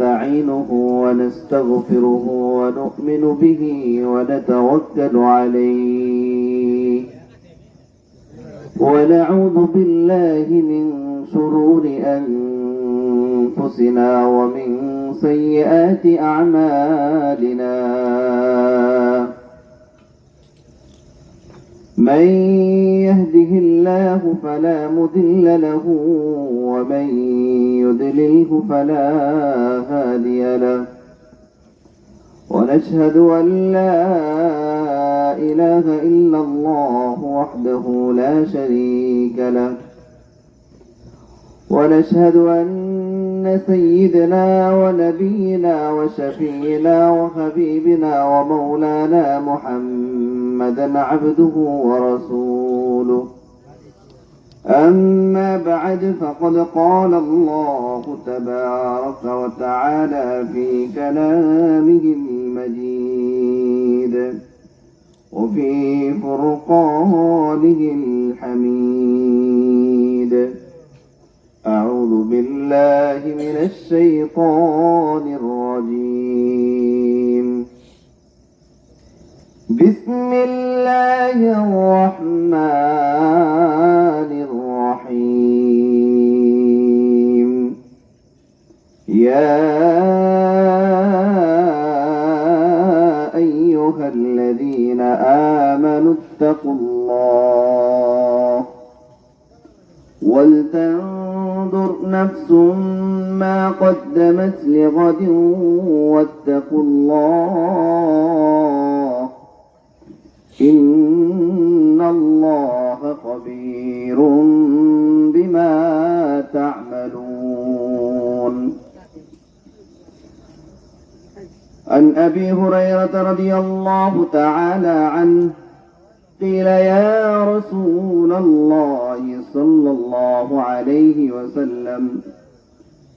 نستعينه ونستغفره ونؤمن به ونتوكل عليه ونعوذ بالله من شرور أنفسنا ومن سيئات أعمالنا من يهده الله فلا مضل له ومن يضلله فلا هادي له ونشهد أن لا إله إلا الله وحده لا شريك له ونشهد أن سيدنا ونبينا وشفينا وحبيبنا ومولانا محمدا عبده ورسوله أما بعد فقد قال الله تبارك وتعالى في كلامه المجيد وفي فرقانه الحميد أعوذ بالله من الشيطان الرجيم بسم الله الرحمن الرحيم يا أيها الذين آمنوا اتقوا الله ولتنظر نفس ما قدمت لغد واتقوا الله إن الله خبير بما تعملون عن أبي هريرة رضي الله تعالى عنه قيل يا رسول الله صلى الله عليه وسلم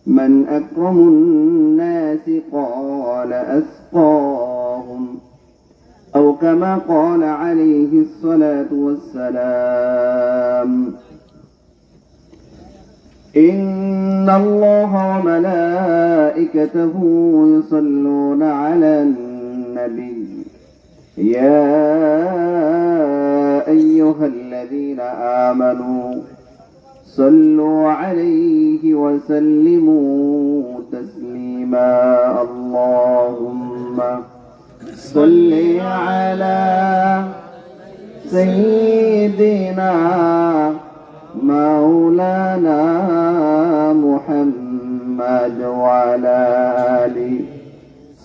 من أكرم الناس قال أسقاهم أو كما قال عليه الصلاة والسلام إن الله وملائكته يصلون على النبي يا أيها الذين آمنوا صلوا عليه وسلموا تسليما اللهم صل على سيدنا مولانا محمد وعلى آل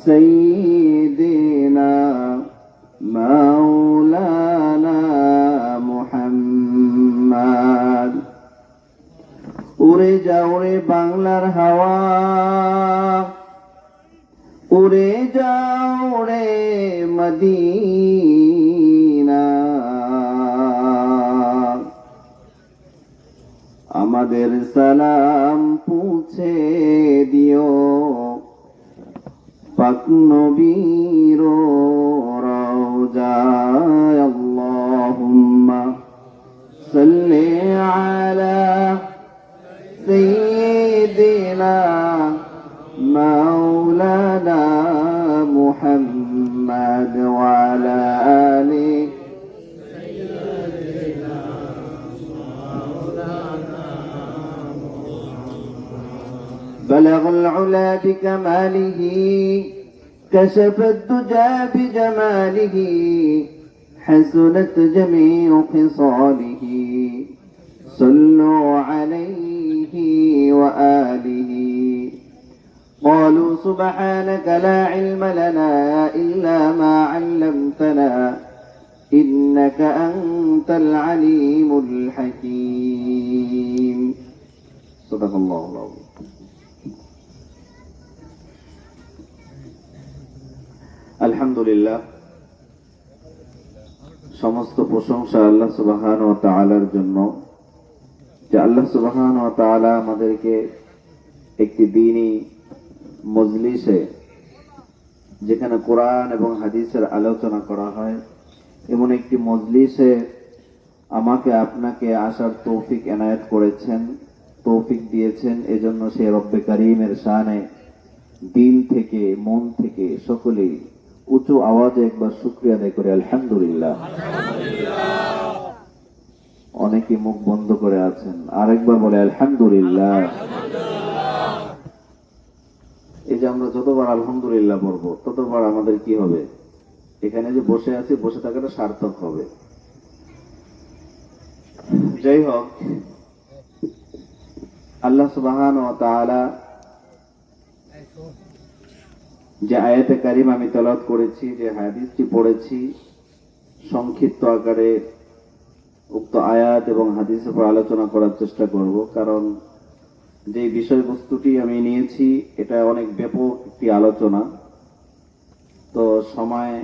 سيدنا مولانا محمد উড়ে যাও রে বাংলার হাওয়া উড়ে যাও রে মদিনা আমাদের সালাম পৌঁছে দিও পাক নবীর রওজায় আল্লাহুম্মা সাল্লি আলা সাইয়্যিদিনা مولانا محمد وعلى آله بلغ العلا بكماله كشف الدجى بجماله حسنت جميع خصاله صلوا عليه وآله قالوا سبحانك لا علم لنا إلا ما علمتنا إنك أنت العليم الحكيم صدق الله العظيم الحمد لله সমস্ত প্রশংসা আল্লাহ সুবহানাহু ওয়া তাআলার জন্য যে আল্লাহ সুবহানাহু ওয়া তাআলা আমাদেরকে একটি দ্বীনি মজলিসে যেখানে কোরআন এবং হাদিসের আলোচনা করা হয় এমন একটি মজলিসে আমাকে আপনাকে আসার তৌফিক এনায়েত করেছেন, তৌফিক দিয়েছেন। এজন্য সে রব্বে কারীমের শানে দিল থেকে মন থেকে সকলেই উঁচু আওয়াজে একবার শুকরিয়া আদায় করে আলহামদুলিল্লাহ। অনেকে মুখ বন্ধ করে আছেন, আরেকবার বলে আলহামদুলিল্লাহ। এই যে আমরা যতবার আলহামদুলিল্লাহ বলবো ততবার আমাদের কি হবে, এখানে যে বসে আছি বসে থাকাটা সার্থক হবে। যাই হোক, আল্লাহ সুবহানাহু ওয়া তাআলা যে আয়াতে কারিমা আমি তেলাওয়াত করেছি, যে হাদিসটি পড়েছি, সংক্ষিপ্ত আকারে উক্ত আয়াত এবং হাদিসের উপর আলোচনা করার চেষ্টা করব। কারণ যে বিষয়বস্তুটি আমি নিয়েছি এটা অনেক ব্যাপক একটি আলোচনা, তো সময়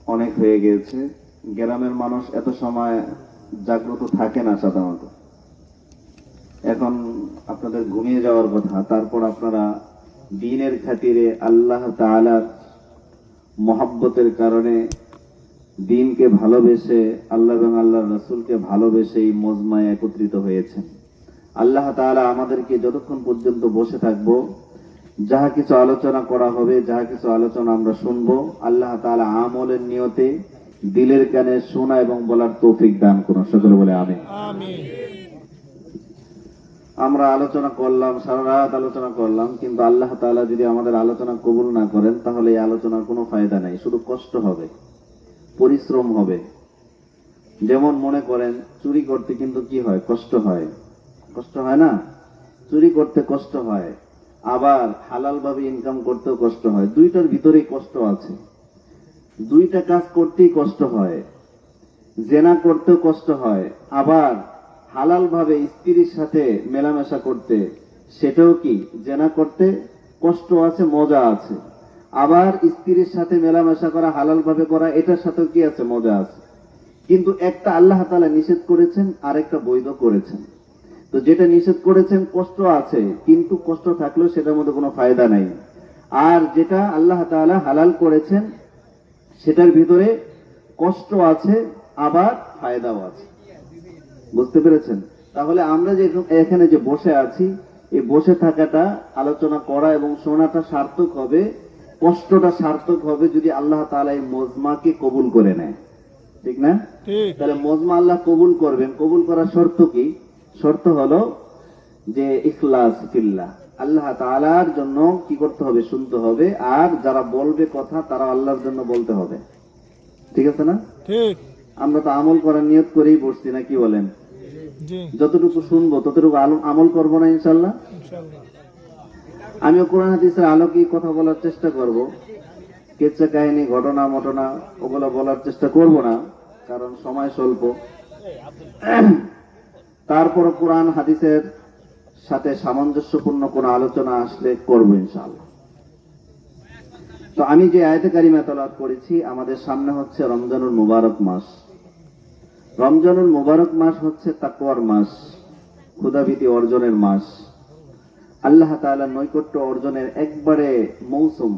অনেক হয়ে গিয়েছে। গ্রামের মানুষ এত সময় জাগ্রত থাকে না সাধারণত। এখন আপনাদের ঘুমিয়ে যাওয়ার কথা, তারপর আপনারা দ্বীনের খাতিরে আল্লাহ তাআলার মহব্বতের কারণে দ্বীনকে ভালোবেসে আল্লাহ এবং আল্লাহর রাসূলকে ভালোবেসে এই মজমায় একত্রিত হয়েছেন। আল্লাহ তাআলা আমাদেরকে যতক্ষণ পর্যন্ত বসে থাকবো, যাহা কিছু আলোচনা করা হবে, যাহা কিছু আলোচনা আমরা শুনবো, আল্লাহ তাআলা আমলের নিয়তে দিলের কানে শোনা এবং বলার তৌফিক দান করুন। সকলে বলে আমিন। আমরা আলোচনা করলাম, সারা রাত আলোচনা করলাম, কিন্তু আল্লাহ তাআলা যদি আমাদের আলোচনা কবুল না করেন তাহলে এই আলোচনার কোনো ফায়দা নাই, শুধু কষ্ট হবে, পরিশ্রম হবে। যেমন মনে করেন চুরি করতে কিন্তু কি হয়, কষ্ট হয়, কষ্ট হয় না? চুরি করতে কষ্ট হয়, আবার হালাল ভাবে ইনকাম করতেও কষ্ট হয়। দুইটার ভিতরেই কষ্ট আছে। দুইটা কাজ করতেই কষ্ট হয়, জেনা করতেও কষ্ট হয়, আবার হালাল ভাবে স্ত্রীর সাথে মেলামেশা করতে, সেটাও কি জেনা করতে কষ্ট আছে, মজা আছে। আবার স্ত্রীর সাথে মেলামেশা করা, হালাল ভাবে করা, এটার সাথেও কি আছে, মজা আছে। কিন্তু একটা আল্লাহ তাআলা নিষেধ করেছেন, আরেকটা বৈধ করেছেন। তো যেটা নিষেধ করেছেন কষ্ট আছে, কিন্তু কষ্ট থাকলেও সেটার মধ্যে কোনো ফায়দা নাই। আর যেটা আল্লাহ তাআলা হালাল করেছেন সেটার ভিতরে কষ্ট আছে, আবার ফায়দাও আছে। বুঝতে পেরেছেন? তাহলে আমরা যে এখানে যে বসে আছি, এই বসে থাকাটা, আলোচনা করা এবং শোনাটা সার্থক হবে, কষ্টটা সার্থক হবে যদি আল্লাহ তাআলা এই মজমাকে কবুল করে নেয়। ঠিক না? তাহলে মজমা আল্লাহ কবুল করবেন। কবুল করার শর্ত কি? শর্ত হলো যে ইখলাস ফিল্লাহ, আল্লাহ তাআলার জন্য কি করতে হবে, শুনতে হবে। আর যারা বলবে কথা তারা আল্লাহর জন্য বলতে হবে। ঠিক আছে না? ঠিক। আমরা তো আমল করার নিয়ত করেই বসছি, না কি বলেন? যতটুকু শুনবো ততটুকু আমল করবো না ইনশাআল্লাহ। আমিও কোরআন হাদিসের আলোকে কথা বলার চেষ্টা করব। কেচ্ছা কাহিনী, ঘটনা মটনা ওগুলো বলার চেষ্টা করব না, কারণ সময় স্বল্প। তারপর কোরআন হাদিসের সাথে সামঞ্জস্যপূর্ণ কোন আলোচনা আসলে করবো ইনশাআল্লাহ। তো আমি যে আয়াতে কারিমা তেলাওয়াত করেছি, আমাদের সামনে হচ্ছে রমজানুল মুবারক মাস। রমজানুল মুবারক মাস হচ্ছে তাকওয়ার মাস, ক্ষুধাভীতি অর্জনের মাস, আল্লাহ তাআলার নৈকট্য অর্জনের একবারে মৌসুম,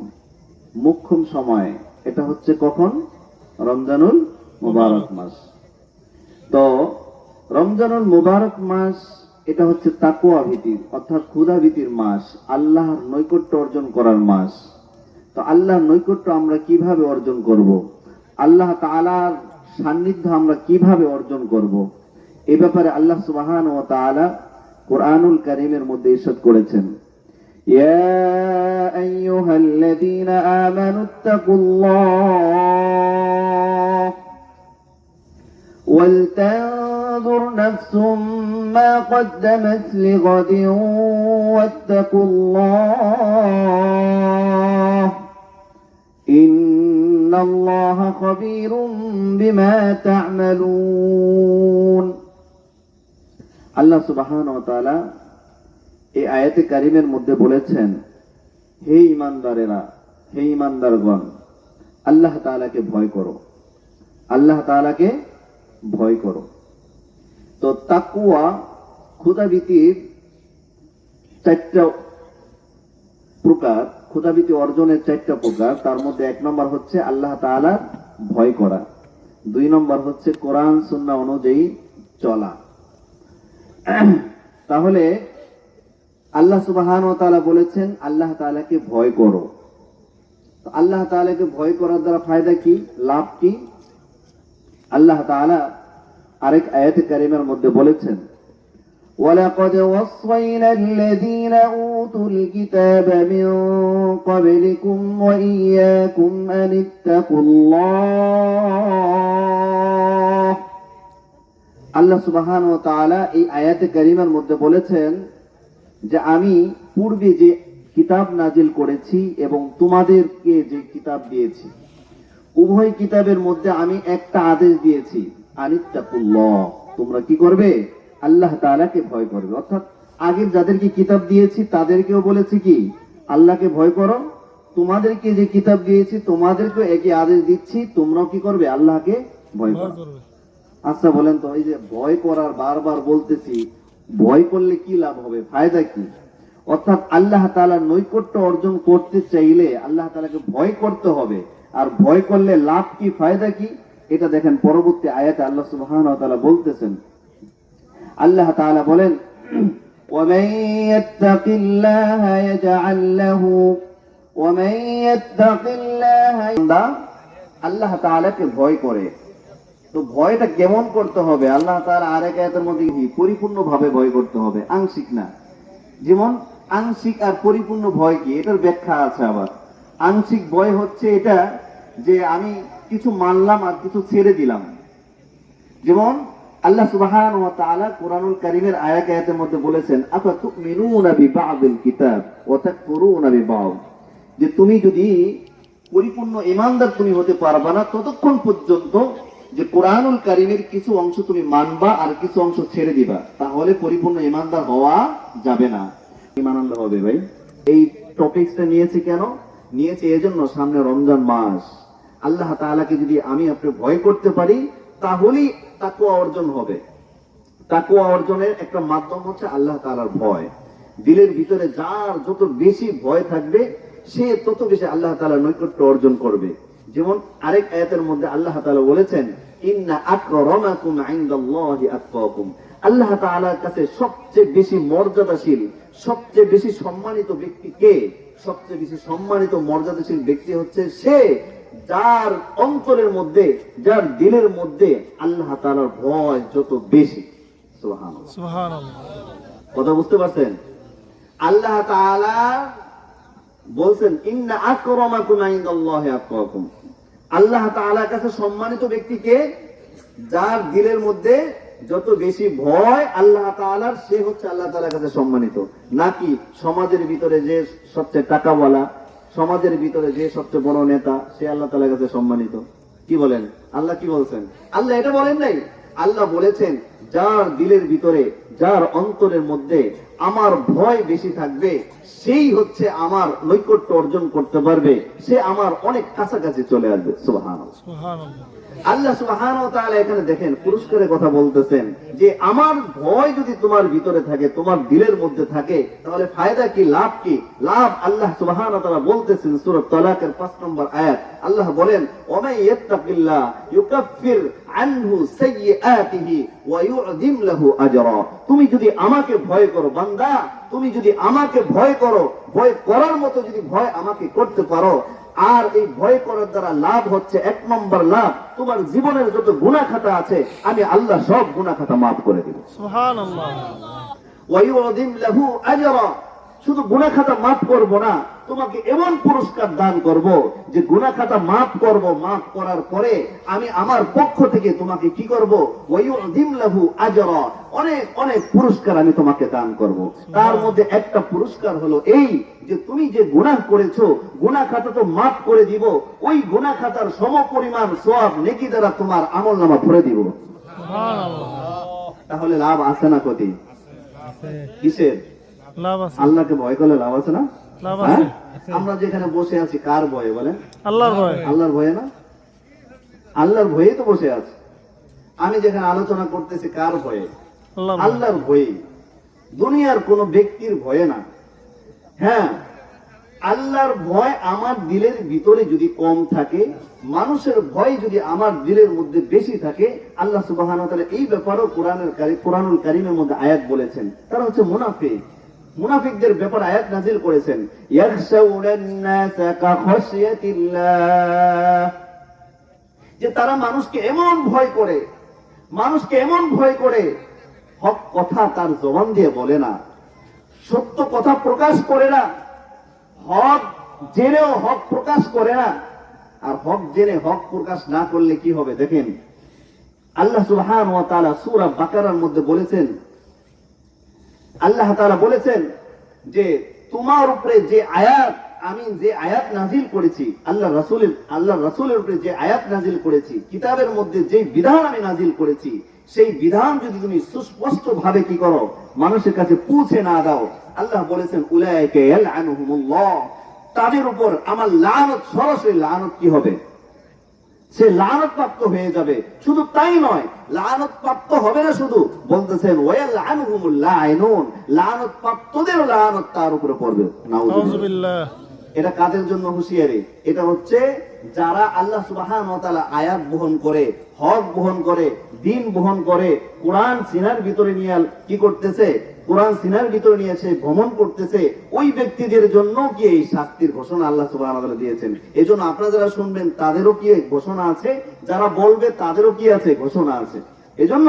মুখ্যম সময়। এটা হচ্ছে কখন? রমজানুল মুবারক মাস। তো রমজানুল মুবারক মাস এটা হচ্ছে তাকওয়া ভীতির, অর্থাৎ ক্ষুধাভীতির মাস, আল্লাহর নৈকট্য অর্জন করার মাস। তো আল্লাহর নৈকট্য আমরা কিভাবে অর্জন করব, আল্লাহ তাআলার সান্নিধ্য আমরা কিভাবে অর্জন করব, এই ব্যাপারে আল্লাহ সুবহানাহু ওয়া তাআলা কুরআনুল কারীমের মধ্যে ইরশাদ করেছেন, ইয়া আইয়ুহাল্লাযীনা আমানুত্তাকুল্লাহ ওয়ালতানজুর নাফসুম মা কদ্দামাত লিগাদিন ওয়াত্তাকুল্লাহ ইন্নাল্লাহা খাবীরুম বিমা তা'মালুন। আল্লাহ সুবহানাহু ওয়া তাআলা এই আয়াতে কারিমের মধ্যে বলেছেন, হে ঈমানদারেরা, হে ঈমানদারগণ, আল্লাহ তাআলাকে ভয় করো, আল্লাহ তাআলাকে ভয় করো। তো তাকওয়া, ক্ষুধাভীতির চারটা প্রকার, ক্ষুধাভীতি অর্জনের চারটা প্রকার। তার মধ্যে এক নম্বর হচ্ছে আল্লাহ তাআলার ভয় করা, দুই নম্বর হচ্ছে কোরআন সুন্নাহ অনুযায়ী চলা। তাহলে আল্লাহ সুবহানাহু ওয়া তাআলা বলেছেন আল্লাহ তাআলাকে ভয় করো। তো আল্লাহ তাআলাকে ভয় করার দ্বারা ফায়দা কি, লাভ কি? আল্লাহ তাআলা আরেক আয়াতে কারিমার মধ্যে বলেছেন وَلَقَدْ وَصَّيْنَا الَّذِينَ أُوتُوا الْكِتَابَ مِنْ قَبْلِكُمْ وَإِيَّاكُمْ أَنِ اتَّقُوا اللَّهَ। আল্লাহ সুবহানাহু ওয়া তাআলা এই আয়াতে কারিমার মধ্যে বলেছেন যে আমি পূর্বে যে কিতাব নাজিল করেছি এবং তোমাদেরকে যে কিতাব দিয়েছি, উভয় কিতাবের মধ্যে আমি একটা আদেশ দিয়েছি, আনিত্তাকুল্লাহ, তোমরা কি করবে, আল্লাহ তাআলাকে ভয় করবে। অর্থাৎ আগের যাদেরকে কিতাব দিয়েছি তাদেরকেও বলেছি কি, আল্লাহকে ভয় করো। তোমাদেরকে যে কিতাব দিয়েছি তোমাদেরকেও একই আদেশ দিচ্ছি, তোমরাও কি করবে, আল্লাহকে ভয় করবে। আচ্ছা বলেন তো, এই যে ভয় করার বারবার বলতেছি, ভয় করলে কি লাভ হবে, ফায়দা কি? অর্থাৎ আল্লাহ তাআলার নৈকট্য অর্জন করতে চাইলে আল্লাহ তাআলাকে ভয় করতে হবে। আর ভয় করলে লাভ কি, ফায়দা কি? এটা দেখেন পরবর্তী আয়াতে আল্লাহ সুবহানাহু ওয়া তাআলা বলতেছেন। আল্লাহ তাআলা বলেন وَمَن يَتَّقِ اللَّهَ يَجْعَل لَّهُ وَمَن يَتَّقِ اللَّهَ আল্লাহ তাআলাকে ভয় করে। তো ভয়টা কেমন করতে হবে? আল্লাহ তাআলা আরেক আয়াতের মধ্যে পরিপূর্ণভাবে ভয় করতে হবে, আংশিক না। যেমন আংশিক আর পরিপূর্ণ ভয় কি, এটার ব্যাখ্যা আছে আবার। আংশিক ভয় হচ্ছে এটা যে আমি কিছু মানলাম আর কিছু ছেড়ে দিলাম। যেমন আল্লাহ সুবহানাহু ওয়া তাআলা কুরআনুল কারীমের আয়াতের মধ্যে বলেছেন আফাতুমিনুনা বিবা'দিল কিতাব ওয়া তাকফুরুনা বিবা'দ, যে তুমি যদি পরিপূর্ণ ঈমানদার তুমি হতে পারবা না ততক্ষণ পর্যন্ত যে কুরআনুল কারীমের কিছু অংশ তুমি মানবা আর কিছু অংশ ছেড়ে দিবা, তাহলে পরিপূর্ণ ঈমানদার হওয়া যাবে না। ঈমান আনতে হবে ভাই। এই টপিকসটা নিয়েছি কেন? নিয়েছি এজন্য, সামনে রমজান মাস। আল্লাহ তাআলাকে যদি আমি আপনি ভয় করতে পারি তাহলেই তাকওয়া অর্জন হবে। তাকওয়া অর্জনের একটা মাধ্যম হচ্ছে আল্লাহ তাআলার ভয়। দিলের ভিতরে যার যত বেশি ভয় থাকবে সে তত বেশি আল্লাহ তাআলার নৈকট্য অর্জন করবে। যেমন আরেক আয়াতের মধ্যে আল্লাহ তাআলা বলেছেন ইন্না আকরামাকুম ইনদাল্লাহি আতকাকুম, আল্লাহ তাআলার কাছে সবচেয়ে বেশি মর্যাদাশীল, সবচেয়ে বেশি সম্মানিত ব্যক্তি কে? সবচেয়ে বেশি সম্মানিত মর্যাদাশীল ব্যক্তি হচ্ছে সে যার অন্তরের মধ্যে, যার দিলের মধ্যে আল্লাহ তাআলার ভয় যত বেশি। সুবহানাল্লাহ, সুবহানাল্লাহ। কথা বুঝতে পারছেন? আল্লাহ তাআলা বলছেন ইন্না আকরামাকুম ইনদাল্লাহি আতকাকুম, আল্লাহ তাআলার কাছে সম্মানিত ব্যক্তিকে যার দিলের মধ্যে যত বেশি ভয় আল্লাহ তাআলার, সে হচ্ছে আল্লাহ তাআলার কাছে সম্মানিত। নাকি সমাজের ভিতরে যে সবচেয়ে টাকাওয়ালা, সমাজের ভিতরে যে সবচেয়ে বড় নেতা, সে আল্লাহ তাআলার কাছে সম্মানিত? কি বলেন? আল্লাহ কি বলছেন? আল্লাহ এটা বলেন নাই। আল্লাহ বলেছেন যার দিলের ভিতরে, যার অন্তরের মধ্যে আমার ভয় বেশি থাকবে সেই হচ্ছে আমার নৈকট্য অর্জন করতে পারবে, সে আমার অনেক কাছাকাছি চলে আসবে। সুবহানাল্লাহ, সুবহানাল্লাহ। আল্লাহ সুবহানাহু ওয়া তাআলা এখানে দেখেন পুরস্কারের কথা বলতেছেন যে আমার ভয় যদি তোমার ভিতরে থাকে, তোমার দিলের মধ্যে থাকে, তাহলে ফায়দা কি, লাভ কি? লাভ আল্লাহ সুবহানাহু ওয়া তাআলা বলতেছেন সূরা তালাকের 5 নম্বর আয়াত। আল্লাহ বলেন ওয়া ইয়াত্তাকিল্লাহ ইউকাফির আনহু সাইয়্যাতিহি ওয়া ইউযিম লাহু আজরা, তুমি যদি আমাকে ভয় করো বান্দা, তুমি যদি আমাকে ভয় করো, ভয় করার মতো যদি ভয় আমাকে করতে পারো, আর এই ভয় করার দ্বারা লাভ হচ্ছে, 1 নম্বর লাভ, তোমার জীবনের যত গুনাহ খাতা আছে আমি আল্লাহ সব গুনাহ খাতা মাফ করে দেব। সুবহানাল্লাহ। ওয়া ইউযিম লাহু আজরা, শুধু গুনাহ খাতা মাফ করব না, তোমাকে এমন পুরস্কার দান করব যে গুনাহ খাতা মাফ করব, মাফ করার পরে আমি আমার পক্ষ থেকে তোমাকে কি করব, ওয়া ইউযিম লাহু আজরা, অনেক অনেক পুরস্কার আমি তোমাকে দান করব। তার মধ্যে একটা পুরস্কার হলো এই যে তুমি যে গুনাহ করেছো, গুনাহ খাতা তো মাফ করে দিব, ওই গুনাহ খাতার সমপরিমাণ সওয়াব নেকি দ্বারা তোমার আমলনামা ভরে দিব। সুবহানাল্লাহ। তাহলে লাভ আছে না? ক্ষতি আছে। কিসের লাভ আছে? আল্লাহকে ভয় করলে লাভ আছে না? লাভ আছে। আমরা যেখানে বসে আছি কার ভয়ে বলেন? আল্লাহর ভয়ে। আল্লাহর ভয়ে না? আল্লাহর ভয়ে তো বসে আছি। আমি যেখানে আলোচনা করতেছি কার ভয়ে? আল্লাহর ভয়ে। দুনিয়ার কোন ব্যক্তির ভয়ে না। হ্যাঁ, আল্লাহর ভয় আমার দিলের ভিতরে যদি কম থাকে, মানুষের ভয় যদি আমার দিলের মধ্যে বেশি থাকে, আল্লাহ সুবহানাহু ওয়া তাআলা এই ব্যাপারেও কুরআনুল কারীমের মধ্যে আয়াত বলেছেন, তারা হচ্ছে মুনাফিক। মুনাফিকদের ব্যাপারে আয়াত নাযিল করেছেন, ইয়াখশাউনান নাসা কাখাশিয়াতিল্লাহ, যে তারা মানুষকে এমন ভয় করে হক কথা তার জবান দিয়ে বলে না, সত্য কথা প্রকাশ করে না, হক জেনেও হক প্রকাশ করে না। আর হক জেনে হক প্রকাশ না করলে কি হবে দেখেন, আল্লাহ সুবহানাহু ওয়া তাআলা সূরা বাকারার মধ্যে বলেছেন, আল্লাহ তাআলা বলেছেন যে তোমার উপরে যে আয়াত, আমি যে আয়াত নাযিল করেছি, আল্লাহ রাসূলের উপরে যে আয়াত নাযিল করেছি, কিতাবের মধ্যে যে বিধান আমি নাযিল করেছি, সেই বিধান যদি তুমি সুস্পষ্ট ভাবে কি করো, মানুষের কাছে পৌঁছে না দাও, আল্লাহ বলেছেন উলাইকা ইয়ালআনুহুমুল্লাহ, তাদের উপর আমার লানত, সরাসরি লানত কি হবে, সে লানত প্রাপ্ত হয়ে যাবে। শুধু তাই নয়, লানত প্রাপ্ত হবে না, শুধু বলতেছেন ওয়ায়ালআনুহুমুল লাঈনুন, লানত প্রাপ্তদের লানত তার উপরে পড়বে। নাউযুবিল্লাহ। এটা কাদের জন্য হুঁশিয়ারি? এটা হচ্ছে যারা আল্লাহ সুবহানাহু ওয়া তাআলা আয়াত বহন করে, হক বহন করে, দ্বীন বহন করে, কোরআন সিনার ভিতরে নিয়ে কি করতেছে, কোরআন সিনার ভিতরে নিয়ে এসে ভ্রমণ করতেছে, ওই ব্যক্তিদের জন্য কি এই শাস্তির ঘোষণা আল্লাহ সুবহানাহু ওয়া তাআলা দিয়েছেন। এজন্য আপনারা যারা শুনবেন তাদেরও কি ঘোষণা আছে, যারা বলবে তাদেরও কি আছে, ঘোষণা আছে। এজন্য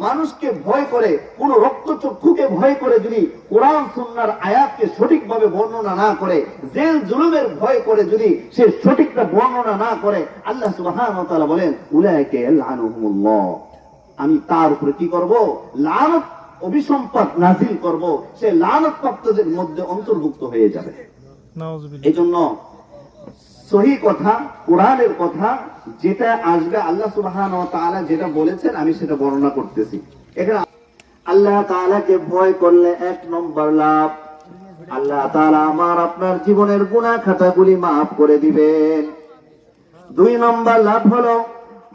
মানুষকে ভয় করে, কোন রক্তচক্ষুকে ভয় করে যদি কোরআন সুন্নাহর আয়াতকে সঠিকভাবে বর্ণনা না করে, জেল জুলুমের ভয় করে যদি সে সঠিকটা বর্ণনা না করে, আল্লাহ সুবহানাহু ওয়া তাআলা বলেন উলাইকা ইয়ালআনুহুমুল্লাহ, আমি তার উপরে কি করব, লানত, অভিসম্পাত নাযিল করব, সে লানত প্রাপ্তদের মধ্যে অন্তর্ভুক্ত হয়ে যাবে। নাউযুবিল্লাহ। এজন্য সহি কথা, কোরআনের কথা যেটা আসবে, আল্লাহ সুবহানাহু ওয়া তাআলা যেটা বলেছেন আমি সেটা বর্ণনা করতেছি। এখানে আল্লাহ তাআলাকে ভয় করলে এক নম্বর লাভ, আল্লাহ তাআলা আমার আপনার জীবনের গুনাহ খাতাগুলি maaf করে দিবেন। দুই নম্বর লাভ হলো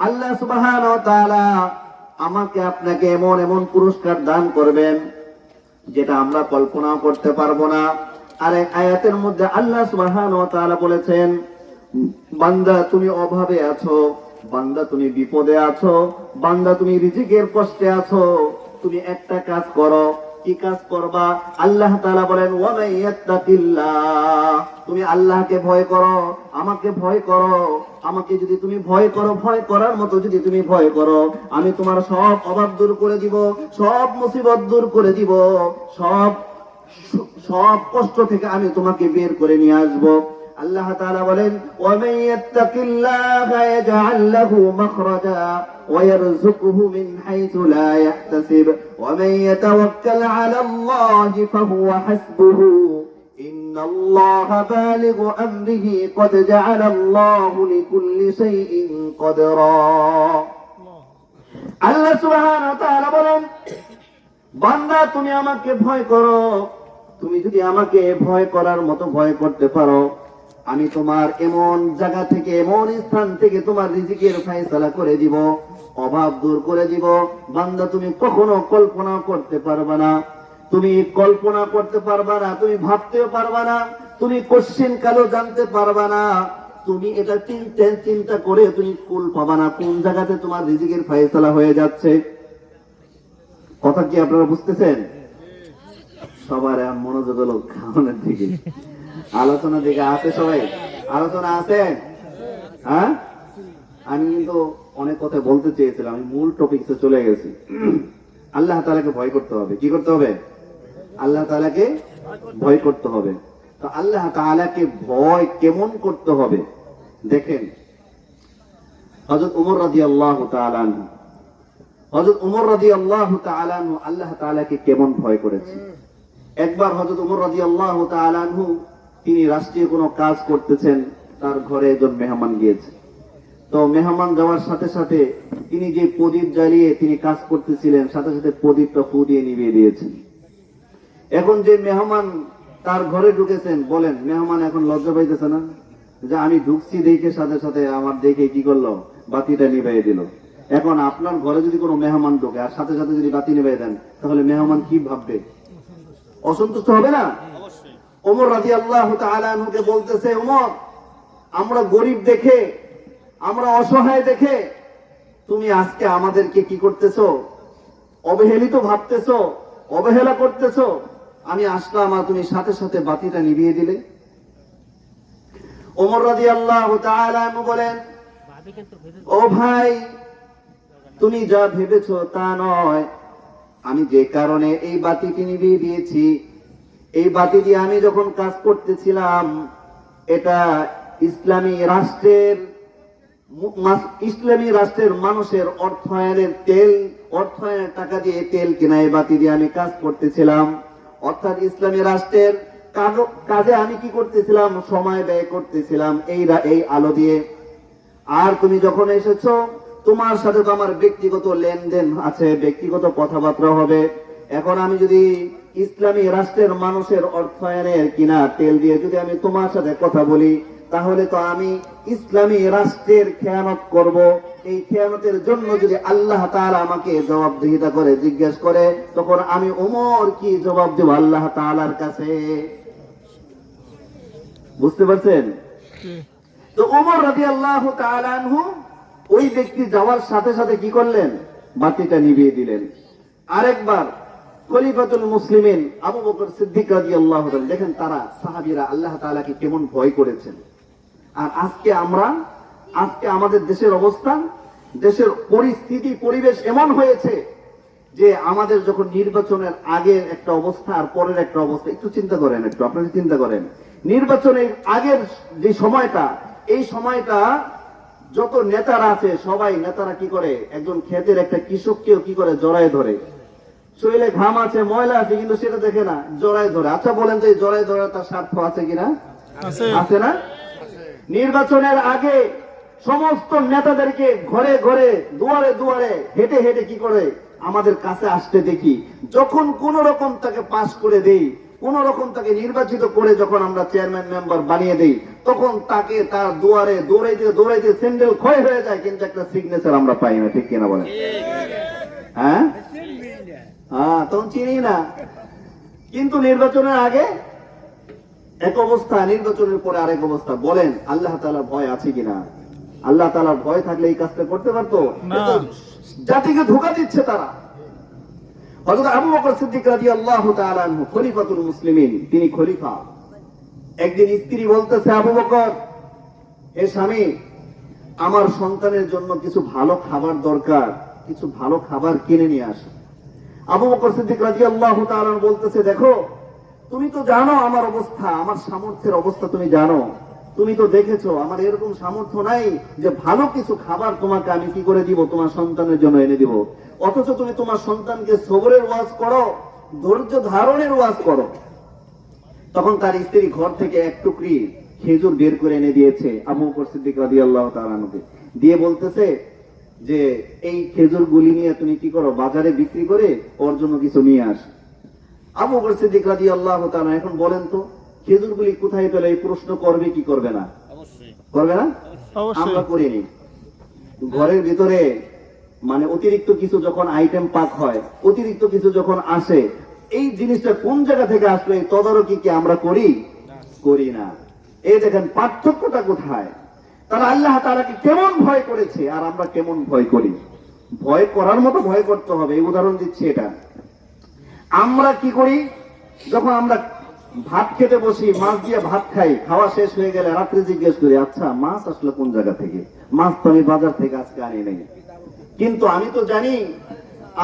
আল্লাহ সুবহানাহু ওয়া তাআলা আমাকে আপনাকে এমন এমন পুরস্কার দান করবেন যেটা আমরা কল্পনাও করতে পারবো না। আর এক আয়াতের মধ্যে আল্লাহ সুবহানাহু ওয়া তাআলা বলেছেন, বান্দা তুমি অভাবে আছো, বান্দা তুমি বিপদে আছো, বান্দা তুমি রিজিকের কষ্টে আছো, তুমি একটা কাজ করো। কি কাজ করবা? আল্লাহ তাআলা বলেন ওয়া মাইয়াত্তাকিল্লাহ, তুমি আল্লাহকে ভয় করো, আমাকে ভয় করো। আমাকে যদি তুমি ভয় করো, ভয় করার মতো যদি তুমি ভয় করো, আমি তোমার সব অভাব দূর করে দিব, সব মুসিবত দূর করে দিব, সব কষ্ট থেকে আমি তোমাকে বের করে নিয়ে আসবো। আল্লাহ তাআলা বলেন ওয়া মাইয়াত্তাকিল্লাহা ইয়াজআল লাহু মাখরাজা ওয়া ইয়ারযুকুহু মিন হাইথু লা ইয়াহতাসিব ওয়া মান ইয়াতাওয়াক্কাল আলাল্লাহি ফাহুয়া হাসবুহু ইন্নাল্লাহা বালিগু আমরিহি ক্বাদ জাআলাল্লাহু লিকুল্লি শাইইন কদরা। আল্লাহ সুবহানাহু ওয়া তাআলা বলেন, বান্দা তুমি আমাকে ভয় করো, তুমি যদি আমাকে ভয় করার মতো ভয় করতে পারো, আমি তোমার এমন জায়গা থেকে, এমন স্থান থেকে তোমার রিজিকের ফয়সালা করে দিব, অভাব দূর করে দিব। বান্দা তুমি কখনো কল্পনা করতে পারবা না, তুমি কল্পনা করতে পারবা না, তুমি ভাবতেও পারবা না, তুমি কোশ্চেন কালো জানতে পারবা না, তুমি এটা চিন্তা করে তুমি কুল পাবা না কোন জায়গাতে তোমার রিজিকের ফয়সালা হয়ে যাচ্ছে। কথা কি আপনারা বুঝতেছেন? সবার মনোযোগ হলো খাওয়ানোর দিকে, আলোচনা দিকে আছে। সবাই আলোচনা আছে? হ্যাঁ, আমি কিন্তু অনেক কথা বলতে চেয়েছিলাম, আমি মূল টপিকসে চলে গেছি। আল্লাহ তাআলাকে ভয় করতে হবে। কি করতে হবে? আল্লাহ তাআলাকে ভয় করতে হবে। তো আল্লাহ তাআলাকে ভয় কেমন করতে হবে দেখেন, হযরত ওমর রাদিয়াল্লাহু তাআলা আনহু, হযরত ওমর রাদিয়াল্লাহু তাআলা আনহু আল্লাহ তাআলাকে কেমন ভয় করেছে। একবার হযরত ওমর রাদিয়াল্লাহু তাআলা আনহু তিনি রাষ্ট্রীয় কোনো কাজ করতেছেন, তার ঘরে একজন মেহমান গিয়েছে। তো মেহমান যাওয়ার সাথে সাথে তিনি যে প্রদীপ জ্বালিয়ে তিনি কাজ করতেছিলেন, সাথে সাথে প্রদীপটা ফু দিয়ে নিভিয়ে দিয়েছেন। এখন যে মেহমান তার ঘরে ঢুকেছেন, বলেন মেহমান এখন লজ্জা পাইতেছে না যে আমি ঢুকছি দেখে সাথে সাথে আমার দেখে কি করলো, বাতিটা নিভাইয়ে দিল। এখন আপনার ঘরে যদি কোনো মেহমান ঢোকে আর সাথে সাথে যদি বাতি নিভাইয়ে দেন, তাহলে মেহমান কি ভাববে? অসন্তুষ্ট হবে না? ওমর রাদিয়াল্লাহু তাআলা আনহুকে বলতেছে, ওমর, আমরা গরিব দেখে, আমরা অসহায় দেখে তুমি আজকে আমাদেরকে কি করতেছো? অবহেলিত ভাবতেছো, অবহেলা করতেছো। আমি আসলাম আর তুমি সাথে সাথে বাতিটা নিভিয়ে দিলে। ওমর রাদিয়াল্লাহু তাআলা আনহু বলেন, ও ভাই, তুমি যা ভেবেছো তা নয়। আমি যে কারণে এই বাতিটি নিভিয়ে দিয়েছি, এই বাতি দিয়ে আমি যখন কাজ করতেছিলাম, এটা ইসলামী রাষ্ট্রের মানুষের অর্থায়নের টাকা দিয়ে তেল কেনা এই বাতি দিয়ে আমি কাজ করতেছিলাম। অর্থাৎ ইসলামী রাষ্ট্রের কাজে আমি কি করতেছিলাম? সময় ব্যয় করতেছিলাম এই আলো দিয়ে। আর তুমি যখন এসেছো, তোমার সাথে তো আমার ব্যক্তিগত লেনদেন আছে, ব্যক্তিগত কথাবার্তা হবে। এখন আমি যদি ইসলামী রাষ্ট্রের মানুষের অর্থায়নের কিনা তেল দিয়ে যদি আমি তোমার সাথে কথা বলি, তাহলে তো আমি ইসলামী রাষ্ট্রের খেয়ানত করব। এই খেয়ানতের জন্য যদি আল্লাহ তাআলা আমাকে জবাবদিহিতা করে জিজ্ঞেস করে, তখন আমি ওমর কি জবাব দেব আল্লাহ তাআলার কাছে? বুঝতে পারছেন? তো ওমর রাদিয়াল্লাহু তাআলা আনহু ওই ব্যক্তি যাওয়ার সাথে সাথে কি করলেন? বাতিটা নিভিয়ে দিলেন। আরেকবার খলিফাতুল মুসলিমিন আবু বকর সিদ্দিক রাদিয়াল্লাহু তাআলা, দেখেন তারা সাহাবীরা আল্লাহ তাআলাকে কেমন ভয় করেছেন। আর আজকে আমাদের দেশের অবস্থা, দেশের পরিস্থিতি পরিবেশ এমন হয়েছে যে আমাদের যখন নির্বাচনের আগের একটা অবস্থা আর পরের একটা অবস্থা, একটু চিন্তা করেন, আপনারা চিন্তা করেন, নির্বাচনের আগের যে সময়টা, এই সময়টা যত নেতারা আছে সবাই নেতারা কি করে? একজন ক্ষেতের একটা কৃষককেও কি করে? জড়ায় ধরে। শরীরে ঘাম আছে, ময়লা আছে, কিন্তু সেটা দেখে না, জড়ায় ধরে। আচ্ছা বলেন তো এই জড়ায় ধরে তার স্বার্থ আছে কিনা? আছে না? নির্বাচনের আগে সমস্ত নেতাদেরকে ঘরে ঘরে দুয়ারে দুয়ারে হেঁটে হেঁটে কি করে আমাদের কাছে আসতে দেখি। যখন কোন রকম তাকে পাস করে দেই, কোন রকম তাকে নির্বাচিত করে যখন আমরা চেয়ারম্যান মেম্বার বানিয়ে দেই, তখন তাকে তার দুয়ারে দৌড়াইতে দৌড়াইতে স্যান্ডেল ক্ষয় হয়ে যায়, কিন্তু একটা সিগনেচার আমরা পাই না। ঠিক কিনা বলেন? হ্যাঁ, তখন চিনি না। কিন্তু নির্বাচনের আগে এক অবস্থা, নির্বাচনের পরে আরেক অবস্থা। বলেন আল্লাহ তাআলার ভয় আছে কিনা? আল্লাহ তাআলার ভয় থাকলে এই কাজটা করতে পারতো? জাতিকে ধোঁকা দিচ্ছে তারা। হযরত আবু বকর সিদ্দিক রাদিয়াল্লাহু তাআলা আনহু খলিফাতুল মুসলিমিন, তিনি খলিফা। একদিন স্ত্রী বলতেছে, আবু বকর, হে স্বামী, আমার সন্তানের জন্য কিছু ভালো খাবার দরকার, কিছু ভালো খাবার কিনে নিয়ে আসো। আবু বকর সিদ্দিক রাদিয়াল্লাহু তাআলা বলতেছে, দেখো, তুমি তো জানো আমার অবস্থা, আমার সামর্থ্যের অবস্থা তুমি জানো, তুমি তো দেখেছো আমার এরকম সামর্থ্য নাই যে ভালো কিছু খাবার তোমাকে আমি কি করে দিব, তোমার সন্তানের জন্য এনে দিব। অথচ তুমি তোমার সন্তানকে সবরের ওয়াজ করো, ধৈর্য ধারণের ওয়াজ করো। তখন তার স্ত্রী ঘর থেকে এক টুকরি খেজুর বের করে এনে দিয়েছে আবু বকর সিদ্দিক রাদিয়াল্লাহু তাআলা আনহুকে, দিয়ে বলতেছে যে এই খেজুর গুলি নিয়ে তুমি কি করো, বাজারে বিক্রি করে ওর জন্য কিছু নিয়ে আস। আবু বকর সিদ্দিক রাদিয়াল্লাহু তাআলা, এখন বলেন তো খেজুরগুলি কোথায় পেলে? এই প্রশ্ন করবে কি করবে না? করবে না? আমরা করিনি। ঘরের ভিতরে মানে অতিরিক্ত কিছু যখন আইটেম পাক হয়, অতিরিক্ত কিছু যখন আসে, এই জিনিসটা কোন জায়গা থেকে আসলো এই তদারকি কি আমরা করি না। এই দেখেন পার্থক্যটা কোথায়। তারা আল্লাহ তাআলাকে কেমন ভয় করেছে আর আমরা কেমন ভয় করি। ভয় করার মতো ভয় করতে হবে। এই উদাহরণ দিচ্ছি। এটা আমরা কি করি, যখন আমরা ভাত খেতে বসি, মাছ দিয়ে ভাত খাই, খাওয়া শেষ হয়ে গেলে রাত্রে জিজ্ঞেস করি, আচ্ছা মাছ আসলো কোন জায়গা থেকে? মাছ তো আমি বাজার থেকে আজকে আনি নাই। কিন্তু আমি তো জানি,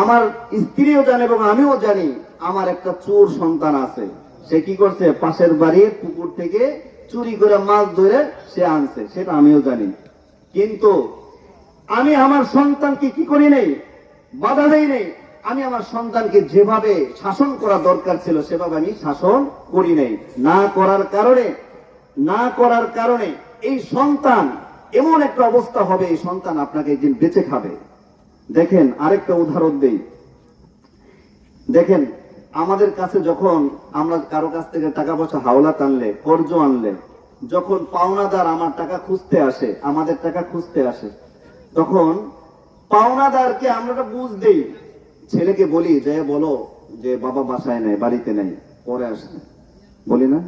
আমার স্ত্রীও জানে এবং আমিও জানি, আমার একটা চোর সন্তান আছে। সে কি করছে? পাশের বাড়ির পুকুর থেকে চুরি করে মাছ ধরে সে আনছে, সেটা আমিও জানি। কিন্তু আমি আমার সন্তানকে কি করি নাই? বাধা দেই নাই। আমি আমার সন্তানকে যেভাবে শাসন করা দরকার ছিল সেভাবে আমি শাসন করি নাই। না করার কারণে এই সন্তান এমন একটা অবস্থা হবে, এই সন্তান আপনাকে একদিন বেঁচে খাবে। দেখেন আরেকটা উদাহরণ দেই। দেখেন আমাদের কাছে যখন আমরা কারো কাছ থেকে টাকা পয়সা হাওলাত আনলে, কর্জ আনলে, যখন পাওনাদার আমার টাকা খুঁজতে আসে, আমাদের টাকা খুঁজতে আসে, তখন পাওনাদারকে আমরা বুঝ দেই। ছেলেকে বলি যে বলো যে বাবা বাসায় নাই, বাড়িতে নাই, পরে আসে, বলি না?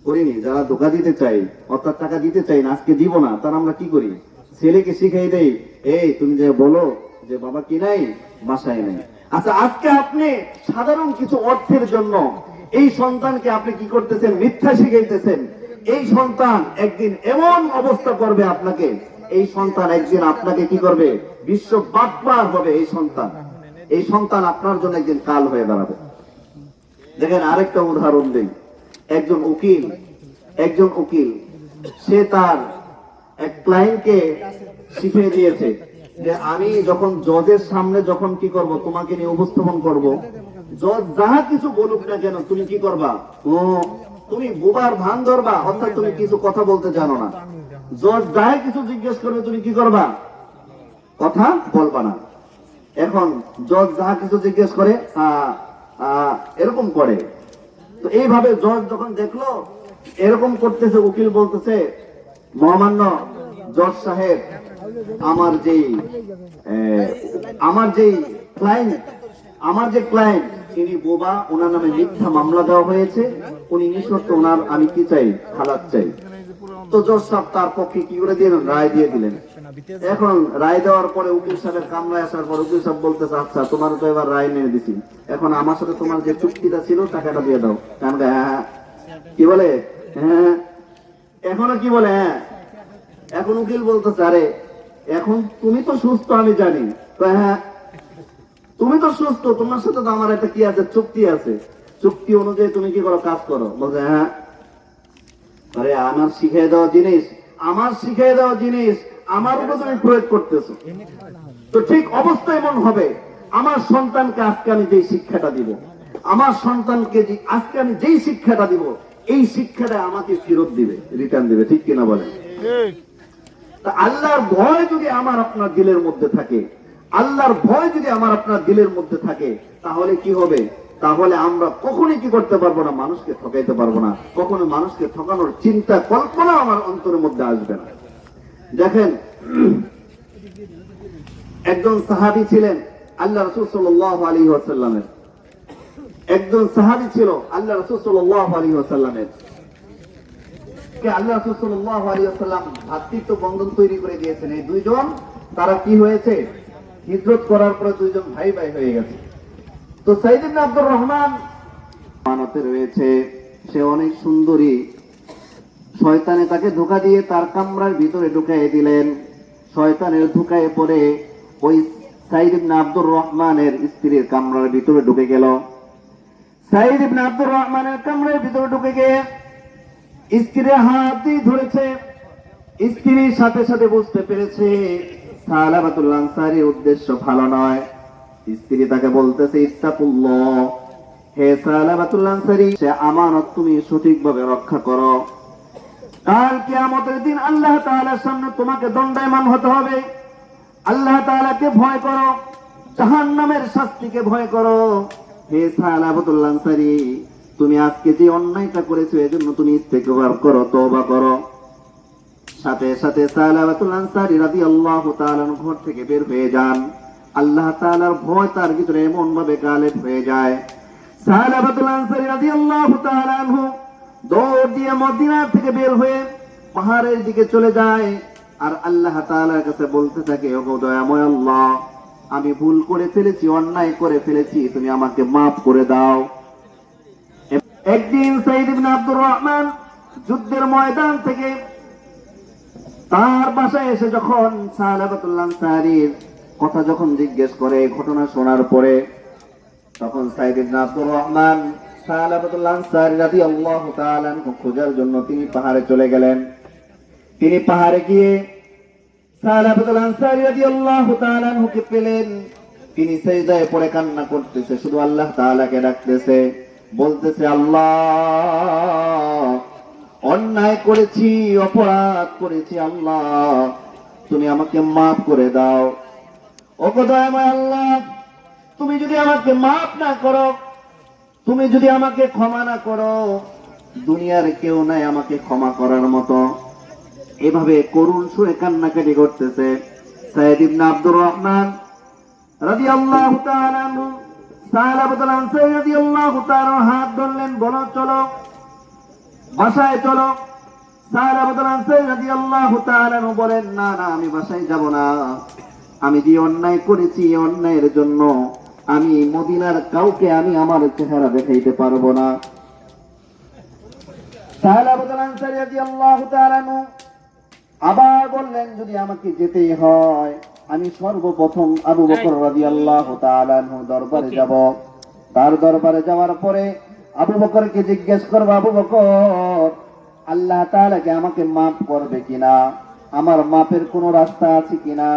করিনি। যারা ধোঁকা দিতে চাই, অর্থাৎ টাকা দিতে চাই না, আজকে দিব না, তার আমরা কি করি? ছেলেকে শিখাই দেই, এই তুমি যে বলো যে বাবা কি নাই, বাসায় নাই। আচ্ছা, আজকে আপনি সাধারণ কিছু অর্থের জন্য এই সন্তানকে আপনি কি করতেছেন? মিথ্যা শিখাইতেছেন। এই সন্তান একদিন এমন অবস্থা করবে আপনাকে, এই সন্তান একদিন আপনাকে কি করবে? বিশ্ব বাটপার হবে এই সন্তান আপনার জন্য একদিন কাল হয়ে দাঁড়াবে। দেখেন, আরেকটা উদাহরণ দিই। একজন উকিল সে তার এক ক্লায়েন্টকে শিখিয়ে দিয়েছে যে আমি যখন জজের সামনে যখন কি করব, তোমাকে নিয়ে উপস্থাপন করব, জজ যাহা কিছু বলুক না কেন তুমি কি করবা? তুমি বোবার ভান ধরবা, অর্থাৎ তুমি কিছু কথা বলতে জানো না। জজ যাহা কিছু জিজ্ঞেস করবে তুমি কি করবা? কথা বলবা না। এখন জজ যাহা কিছু জিজ্ঞেস করে এরকম করে। তো এইভাবে জজ যখন দেখলো এরকম করতেছে, উকিল বলতেছে, মহামান্য জজ সাহেব, আমার যে ক্লায়েন্ট তিনি বোবা, ওনার নামে মিথ্যা মামলা দেওয়া হয়েছে, উনি নিঃশর্ত ওনার আমি কি চাই? খালাস চাই। তো জজ সাহেব তার পক্ষে কি করে দিলেন? রায় দিয়ে দিলেন। এখন রায় দেওয়ার পরে উকিল সাহেবের কামরায় আসার পর উকিল সাহেব বলতেছে, আচ্ছা তোমার তো এবার রায় নিয়ে দিছি, এখন আমার সাথে তোমার যে চুক্তিটা ছিল টাকাটা দিয়ে দাও। হ্যাঁ। কি বলে? হ্যাঁ। এখনো কি বলে? হ্যাঁ। এখন উকিল বলতেছে, আরে এখন তুমি তো সুস্থ আমি জানি, তো হ্যাঁ তুমি তো সুস্থ, তোমার সাথে তো আমার একটা কি আছে? চুক্তি আছে, চুক্তি অনুযায়ী তুমি কি করো? কাজ করো। বলছে হ্যাঁ। আরে আমার শিখিয়ে দেওয়া জিনিস আমার উপর তুমি প্রয়োগ করতেছো, তো ঠিক অবস্থা এমন হবে। আমার সন্তানকে আজকে আমি যেই শিক্ষাটা দিব, এই শিক্ষাটা আমাকে ফেরত দিবে, রিটার্ন দিবে। ঠিক কিনা বলেন? তা আল্লাহর ভয় যদি আমার আপনার দিলের মধ্যে থাকে, তাহলে কি হবে? তাহলে আমরা কখনোই কি করতে পারবো না? মানুষকে ঠকাইতে পারবো না। কখনো মানুষকে ঠকানোর চিন্তা কল্পনা আমার অন্তরের মধ্যে আসবে না। দেখেন, একজন সাহাবী ছিলেন আল্লাহ রাসূল সাল্লাল্লাহু আলাইহি ওয়াসাল্লামের। আল্লাহ রাসূল সাল্লাল্লাহু আলাইহি ওয়াসাল্লাম ভ্রাতৃত্ব বন্ধন তৈরি করে দিয়েছেন। এই দুইজন, তারা কি হয়েছে? হিজরত করার পরে দুইজন ভাই হয়ে গেছে। তো সাইদ ইবনে আব্দুর রহমান মানতে রয়েছে, সে অনেক সুন্দরী। শয়তানে তাকে ধোঁকা দিয়ে তার কামরার ভিতরে ঢুকাইয়ে দিলেন। শয়তানের ধোঁকায় পড়ে ওই সাইদ ইবনে আব্দুর রহমানের স্ত্রীর কামরার ভিতরে ঢুকে গেল। সাইদ ইবনে আব্দুর রহমানের কামরার ভিতরে ঢুকে গিয়ে স্ত্রীর হাত দিয়ে ধরেছে। স্ত্রীর সাথে সাথে বুঝতে পেরেছে সালাবাতুল আনসারীর উদ্দেশ্য ভালো নয়। স্ত্রী তাকে বলতেছে, ইত্তাকুল্লাহ, হে সালাবাতুল আনসারী, সে আমানত তুমি সঠিকভাবে রক্ষা করো। কাল কিয়ামতের দিন আল্লাহ তাআলার সামনে তোমাকে দণ্ডায়মান হতে হবে। আল্লাহ তাআলাকে ভয় করো, জাহান্নামের শাস্তিকে ভয় করো। হে সালাবাতুল আনসারী, তুমি আজকে যে অন্যায়টা করেছো এজন্য তুমি ইস্তেগফার করো, তওবা করো। সাথে সাথে সালাবাতুল আনসারী রাদিয়াল্লাহু তাআলা ঘর থেকে বের হয়ে যান। আল্লাহ তাআলার ভয় তার ভিতরে এমন ভাবে গালেব হয়ে যায়, সালাবাতুল আনসারী রাদিয়াল্লাহু তাআলা আনহু দৌড় দিয়ে মদিনা থেকে বের হয়ে পাহাড়ের দিকে চলে যায়। আর আল্লাহ তাআলার কাছে বলতে থাকে, ওগো দয়াময় আল্লাহ, আমি ভুল করে ফেলেছি, অন্যায় করে ফেলেছি, তুমি আমাকে মাফ করে দাও। একদিন সাইদ ইবনে আব্দুর রহমান যুদ্ধের ময়দান থেকে তার বাসায় এসে যখন সালাবাতুল আনসারীর কথা যখন জিজ্ঞেস করে, ঘটনা শোনার পরে, তখন সাইদ ইবনে আব্দুর রহমান সালাবাতুল আনসারী রাদিয়াল্লাহু তাআলা আনহু খোঁজার জন্য তিনি পাহাড়ে চলে গেলেন। তিনি পাহাড়ে গিয়ে সালাবাতুল আনসারী রাদিয়াল্লাহু তাআলা আনহুকে পেলেন। তিনি সিজদায় পড়ে কান্না করতেছে, শুধু আল্লাহ তাআলাকে ডাকতেছে, বলতেছে, আল্লাহ, অন্যায় করেছি, অপরাধ করেছি, আল্লাহ তুমি আমাকে মাফ করে দাও। ওগো দয়াময় আল্লাহ, তুমি যদি আমাকে মাফ না করো, তুমি যদি আমাকে ক্ষমা না করো, দুনিয়ার কেউ নাই আমাকে ক্ষমা করার মতো। এভাবে করুণ সুরে কান্নাকাটি করতেছে। সাইদ ইবনে আব্দুর রহমান রাদিয়াল্লাহু তাআলা আনহু সালাবাতুল আনসারী রাদিয়াল্লাহু তাআলা হাত ধরলেন, বলো চলো, বাসায় চলো। সালাবাতুল আনসারী রাদিয়াল্লাহু তাআলা আনহু বলেন, না না, আমি বাসায় যাব না। আমি যে অন্যায় করেছি, এই অন্যায়ের জন্য আমি মদিনার কাউকে আমি আমার চেহারা দেখাইতে পারবো না। সাহাবাতুল আনসারী রাদিয়াল্লাহু তাআলা আনহু আবার বললেন, যদি আমাকে যেতেই হয় আমি সর্বপ্রথম আবু বকর রাদিয়াল্লাহু তাআলা আনহু দরবারে যাব। তার দরবারে যাওয়ার পরে আবু বকরকে জিজ্ঞেস করব, আবু বকর, আল্লাহ তাআলা কি আমাকে মাফ করবে কিনা? আমার মাপের কোন রাস্তা আছে কিনা?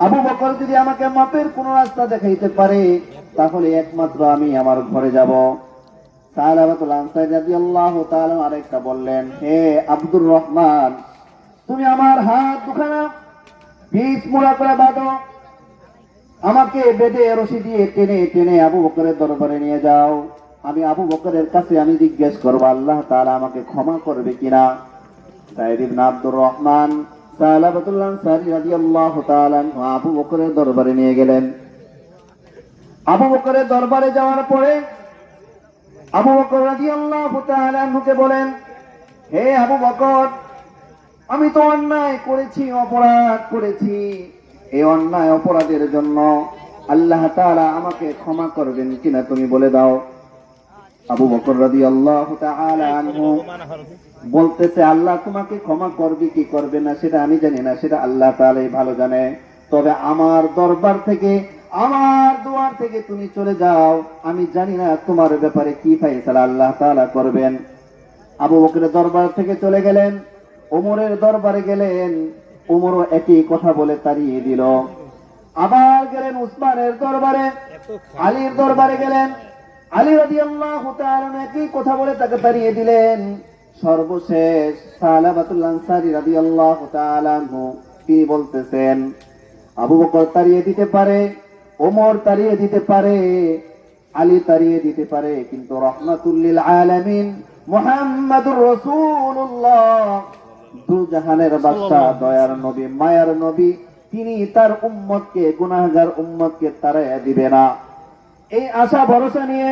আবু বকর যদি আমাকে মাপের কোন রাস্তা দেখাইতে পারে তাহলে একমাত্র আমি আমার ঘরে যাব। সাহাবাতুল আনসারী রাদিয়াল্লাহু তাআলা আরেকটা বললেন, হে আব্দুর রহমান, তুমি আমার হাত দুখানা পিঠ মোড়া করে বাঁধো, আমাকে বেঁধে রশি দিয়ে টেনে টেনে আবু বকরের দরবারে নিয়ে যাও। আমি আবু বকরের কাছে আমি জিজ্ঞেস করবো আল্লাহ তাআলা আমাকে ক্ষমা করবে কিনা। সাইদ ইবনে আব্দুর রহমান সাহাবাতুল আনসারী রাদিয়াল্লাহু তাআলা আবু বকরের দরবারে নিয়ে গেলেন। আবু বকরের দরবারে যাওয়ার পরে আবু বকর রাদিয়াল্লাহু তাআলা আনহুকে বলেন, হে আবু বকর, আমি তো অন্যায় করেছি, অপরাধ করেছি। এই অন্যায় অপরাধের জন্য আল্লাহ তাআলা আমাকে ক্ষমা করবেন কিনা তুমি বলে দাও। আবু বকর রাদিয়াল্লাহু তাআলা আনহু বলতেছে, আল্লাহ তোমাকে ক্ষমা করবে কি করবে না সেটা আমি জানি না, সেটা আল্লাহ তাআলাই ভালো জানে। তবে আমার দরবার থেকে, আমার দুয়ার থেকে তুমি চলে যাও, আমি জানি না তোমার ব্যাপারে কি ফয়সালা আল্লাহ তাআলা করবেন। আবু বকরের দরবার থেকে চলে গেলেন, ওমরের দরবারে গেলেন, ওমরও একই কথা বলে তাড়িয়ে দিল। আবার গেলেন উসমানের দরবারে, আলীর দরবারে গেলেন, আলী রাদিয়াল্লাহু তাআলা একই কথা বলে তাকে তাড়িয়ে দিলেন। সর্বশেষ সাহাবাতুল আনসারী রাদিয়াল্লাহু তাআলা আনহু তিনি বলতেছেন, আবু বকর তাড়িয়ে দিতে পারে, ওমর তাড়িয়ে দিতে পারে, আলী তাড়িয়ে দিতে পারে, কিন্তু রাহমাতুল লিল আলামিন মুহাম্মাদুর রাসূলুল্লাহ, দুজাহানের বাদশা, দয়ার নবী, মায়ার নবী, তিনি তার উম্মতকে, গুনাহগার উম্মতকে তাড়াইয়া দিবে না। এই আশা ভরসা নিয়ে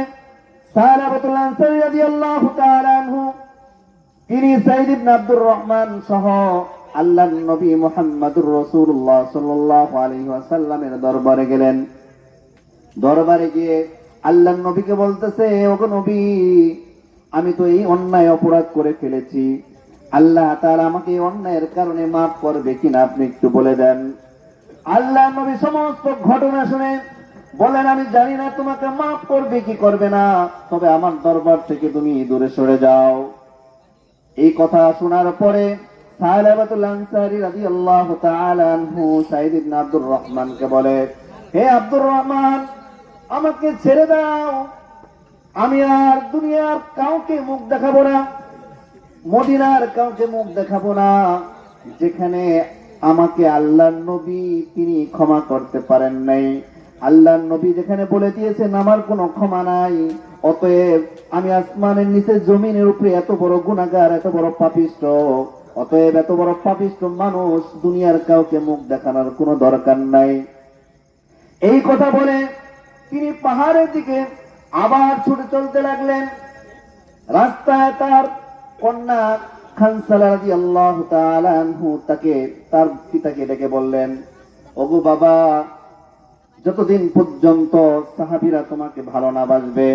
সাহাবাতুল আনসারী রাদিয়াল্লাহু তাআলা আনহু তিনি সাইদ ইবনে আব্দুর রহমান সহ আল্লাহর নবী মুহাম্মাদুর রাসূলুল্লাহ সাল্লাল্লাহু আলাইহি ওয়াসাল্লামের দরবারে গেলেন। দরবারে গিয়ে আল্লাহর নবীকে বলতেছে, ওগো নবী, আমি তো এই অন্যায় অপরাধ করে ফেলেছি, আল্লাহ তাআলা আমাকে এই অন্যায়ের কারণে মাফ করবে কিনা আপনি একটু বলে দেন। আল্লাহ নবী সমস্ত ঘটনা শুনে বলেন, আমি জানি না তোমাকে মাফ করবে কি করবে না, তবে আমার দরবার থেকে তুমি দূরে সরে যাও। এই কথা শোনার পরে সাহাবাতুল আনসারী রাদিয়াল্লাহু তাআলা আনহু সাইদ ইবনে আব্দুর রহমানকে বলে, হে আব্দুর রহমান, আমাকে ছেড়ে দাও, আমি আর দুনিয়ার কাউকে মুখ দেখাবো না, মদিনার কাউকে মুখ দেখাবো না, যেখানে আমাকে আল্লাহর নবী তিনি ক্ষমা করতে পারেন নাই। আল্লাহর নবী যেখানে বলে দিয়েছেন আমার কোনো ক্ষমা নাই, অতএব আমি আসমানের নিচে জমিনের উপরে এত বড় গুনাহগার, এত বড় পাপিষ্ঠ, অতএব এত বড় পাপিষ্ঠ মানুষ দুনিয়ার কাউকে মুখ দেখানোর কোনো দরকার নাই। এই কথা বলে তিনি পাহাড়ের দিকে আবার ছুটে চলতে লাগলেন। রাস্তায় তার কন্যা খানসালা রাদিয়াল্লাহু তাআলা আনহু তাকে, তার পিতাকে ডেকে বললেন, ওগো বাবা, যতদিন পর্যন্ত সাহাবীরা তোমাকে ভালো না বাসবে,